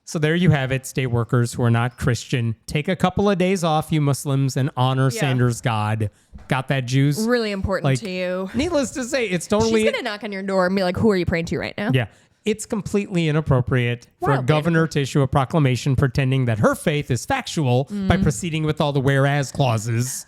So there you have it, state workers who are not Christian. Take a couple of days off, you Muslims, and honor Sanders' God. Got that, Jews? Really important to you. Needless to say, it's totally... She's going to knock on your door and be like, who are you praying to right now? Yeah. It's completely inappropriate for a Wildly governor to issue a proclamation pretending that her faith is factual by proceeding with all the whereas clauses.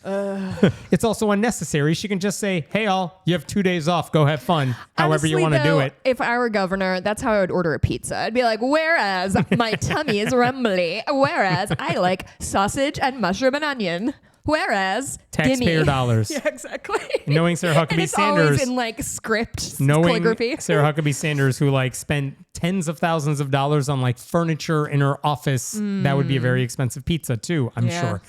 It's also unnecessary. She can just say, hey, all, you have 2 days off. Go have fun. However you want to do it. If I were governor, that's how I would order a pizza. I'd be like, whereas my tummy is rumbly, whereas I like sausage and mushroom and onion. Whereas, Taxpayer gimme. dollars. Yeah, exactly. Knowing Sarah And Huckabee it's Sanders. always in like script Knowing calligraphy. Sarah Huckabee Sanders, who like spent tens of thousands of dollars on like furniture in her office, that would be a very expensive pizza too, I'm sure.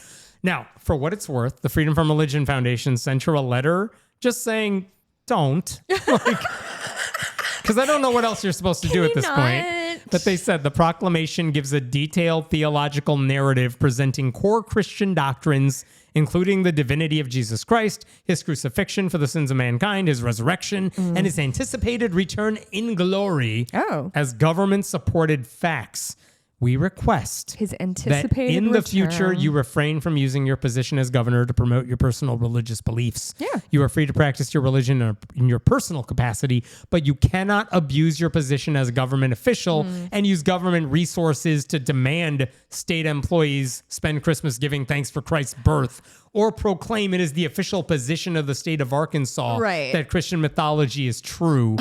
Now, for what it's worth, the Freedom from Religion Foundation sent her a letter just saying, don't. Because I don't know what else you're supposed to do at this point. But they said the proclamation gives a detailed theological narrative presenting core Christian doctrines, including the divinity of Jesus Christ, his crucifixion for the sins of mankind, his resurrection, and his anticipated return in glory as government-supported facts. We request His that anticipated in the return. future you refrain from using your position as governor to promote your personal religious beliefs. Yeah. You are free to practice your religion in your personal capacity, but you cannot abuse your position as a government official and use government resources to demand state employees spend Christmas giving thanks for Christ's birth or proclaim it as the official position of the state of Arkansas that Christian mythology is true.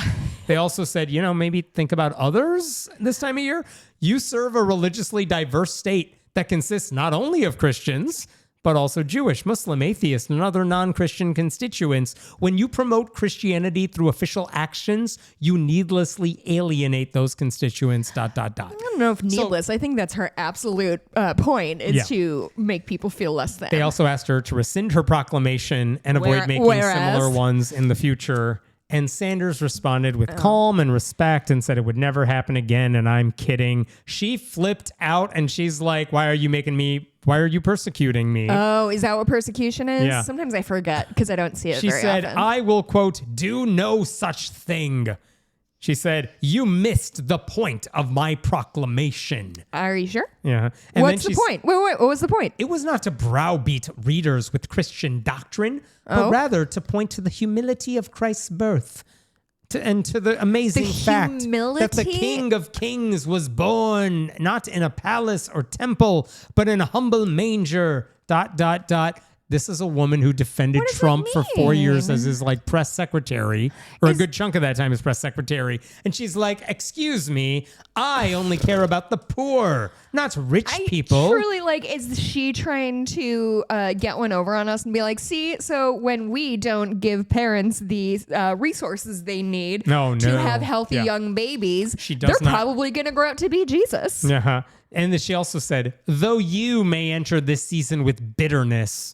They also said, maybe think about others this time of year. You serve a religiously diverse state that consists not only of Christians, but also Jewish, Muslim, atheist, and other non-Christian constituents. When you promote Christianity through official actions, you needlessly alienate those constituents, ... I don't know if needless. I think that's her absolute point is to make people feel less than. They also asked her to rescind her proclamation and avoid making similar ones in the future. And Sanders responded with calm and respect and said it would never happen again. And I'm kidding. She flipped out and she's like, why are you persecuting me? Oh, is that what persecution is? Yeah. Sometimes I forget because I don't see it She very said, often. I will, quote, do no such thing. She said, you missed the point of my proclamation. Are you sure? Yeah. And What's the point? Wait, what was the point? It was not to browbeat readers with Christian doctrine, but rather to point to the humility of Christ's birth and to the amazing fact that the King of Kings was born not in a palace or temple, but in a humble manger, ... This is a woman who defended Trump for 4 years as his press secretary, or a good chunk of that time as press secretary. And she's like, excuse me, I only care about the poor, not rich people. Truly, is she trying to get one over on us and be like, see, so when we don't give parents the resources they need to have healthy young babies, they're probably going to grow up to be Jesus. Uh-huh. And then she also said, though you may enter this season with bitterness,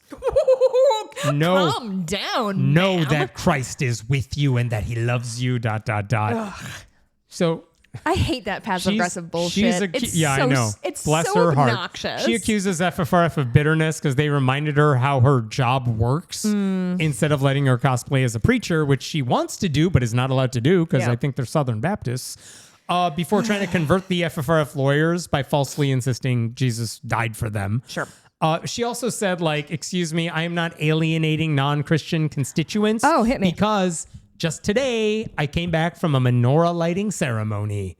calm down. Know ma'am. that Christ is with you and that he loves you, ... So I hate that passive aggressive bullshit. I know. It's Bless so her heart. obnoxious. She accuses FFRF of bitterness because they reminded her how her job works instead of letting her cosplay as a preacher, which she wants to do but is not allowed to do because I think they're Southern Baptists. Before trying to convert the FFRF lawyers by falsely insisting Jesus died for them. Sure. She also said, excuse me, I am not alienating non-Christian constituents. Oh, hit me. Because just today, I came back from a menorah lighting ceremony.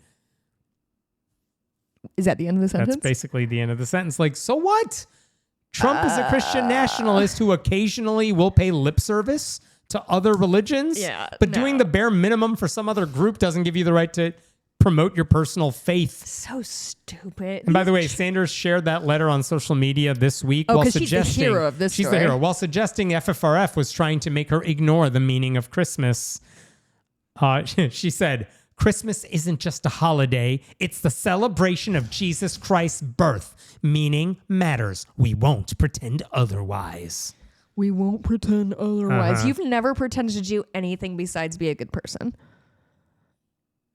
Is that the end of the sentence? That's basically the end of the sentence. So what? Trump is a Christian nationalist who occasionally will pay lip service to other religions. Yeah, But doing the bare minimum for some other group doesn't give you the right to promote your personal faith. So stupid. And by the way, Sanders shared that letter on social media this week while because she's the suggesting hero of this she's story. the hero while suggesting FFRF was trying to make her ignore the meaning of Christmas. She said, "Christmas isn't just a holiday; it's the celebration of Jesus Christ's birth. Meaning matters. We won't pretend otherwise." We won't pretend otherwise. You've never pretended to do anything besides be a good person.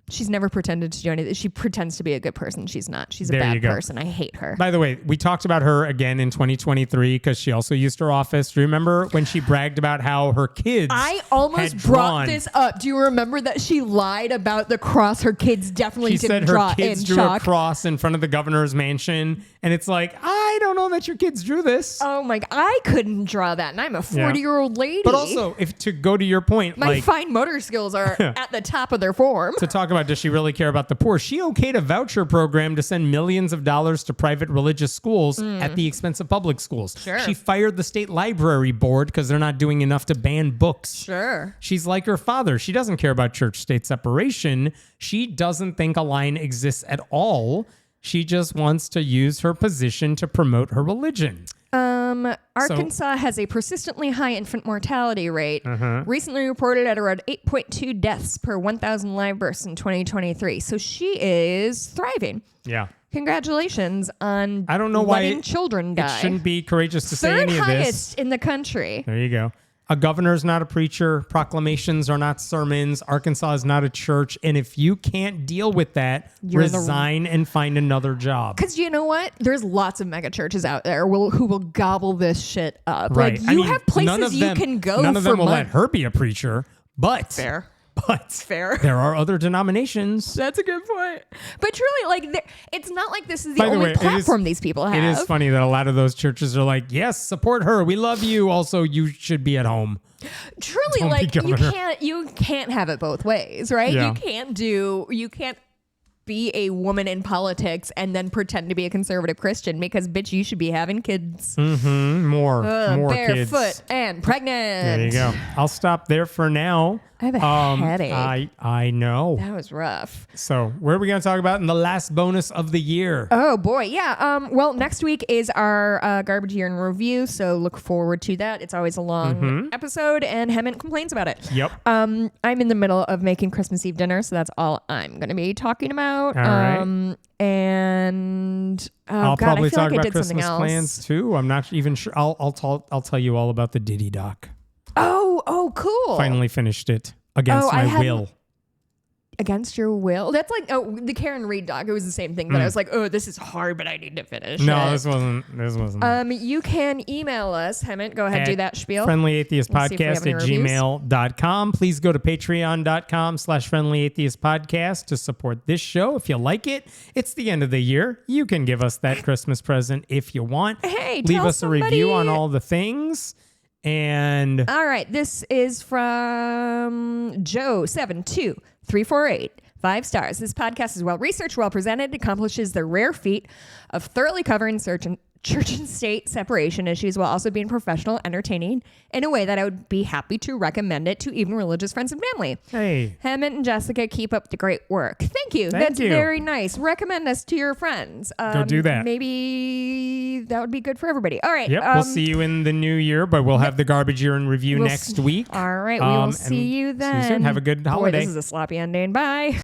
She's never pretended to do anything. She pretends to be a good person. She's not. She's a bad person. I hate her. By the way, we talked about her again in 2023 because she also used her office. Do you remember when she bragged about how her kids I almost brought this up. Do you remember that she lied about the cross? Her kids definitely She didn't said draw her kids in drew chalk. a cross in front of the governor's mansion. And it's like, I don't know that your kids drew this. Oh my God. I couldn't draw that. And I'm a 40-year-old lady. But also, if to go to your point, my fine motor skills are at the top of their form. To talk about, does she really care about the poor? She okayed a voucher program to send millions of dollars to private religious schools at the expense of public schools. Sure. She fired the state library board because they're not doing enough to ban books. Sure. She's like her father. She doesn't care about church-state separation. She doesn't think a line exists at all. She just wants to use her position to promote her religion. Arkansas has a persistently high infant mortality rate, recently reported at around 8.2 deaths per 1,000 live births in 2023. So she is thriving. Yeah. Congratulations on I don't know letting why children die. It shouldn't be courageous to say Third any of this. highest in the country. There you go. A governor's not a preacher. Proclamations are not sermons. Arkansas is not a church. And if you can't deal with that, resign and find another job. Because you know what? There's lots of mega churches out there who will gobble this shit up. Right. Like, you have places you can go for None of them will money. let her be a preacher. But Fair. But Fair. there are other denominations. That's a good point. But truly, like, it's not like this is the By the only way, it platform these people have. It is funny that a lot of those churches are like, yes, support her. We love you. Also, you should be at home. Truly, Don't like, be governor. you can't have it both ways, right? Yeah. You can't be a woman in politics and then pretend to be a conservative Christian because, bitch, you should be having kids. More kids. Barefoot and pregnant. There you go. I'll stop there for now. I have a headache. I know. That was rough. So what are we going to talk about in the last bonus of the year? Oh, boy. Yeah. Well, next week is our garbage year in review, so look forward to that. It's always a long episode, and Hemant complains about it. Yep. I'm in the middle of making Christmas Eve dinner, so that's all I'm going to be talking about. All right. And I'll probably I feel talk like I about did something Christmas else. plans too. I'm not even sure. I'll tell you all about the Diddy doc. Oh, cool. Finally finished it against my will. Against your will? That's like, the Karen Reed doc. It was the same thing, but I was like, this is hard, but I need to finish No, it. this wasn't. You can email us, Hemant. Go ahead, do that spiel. friendlyatheistpodcast@gmail.com. Please go to patreon.com/friendlyatheistpodcast to support this show if you like it. It's the end of the year. You can give us that Christmas present if you want. Hey, leave tell us a review on somebody- all the things. And all right, this is from Joe72348. 5 stars. This podcast is well researched, well presented, accomplishes the rare feat of thoroughly covering church and state separation issues while also being professional, entertaining in a way that I would be happy to recommend it to even religious friends and family. hey, Hemant and Jessica, keep up the great work. Thank you. That's you. very nice. Recommend us to your friends. Go do that. Maybe that would be good for everybody. All right. Yep, we'll see you in the new year, but we'll have the garbage year in review We'll next week. All right. We will see you then. See you soon. Have a good holiday. Boy, this is a sloppy ending. Bye.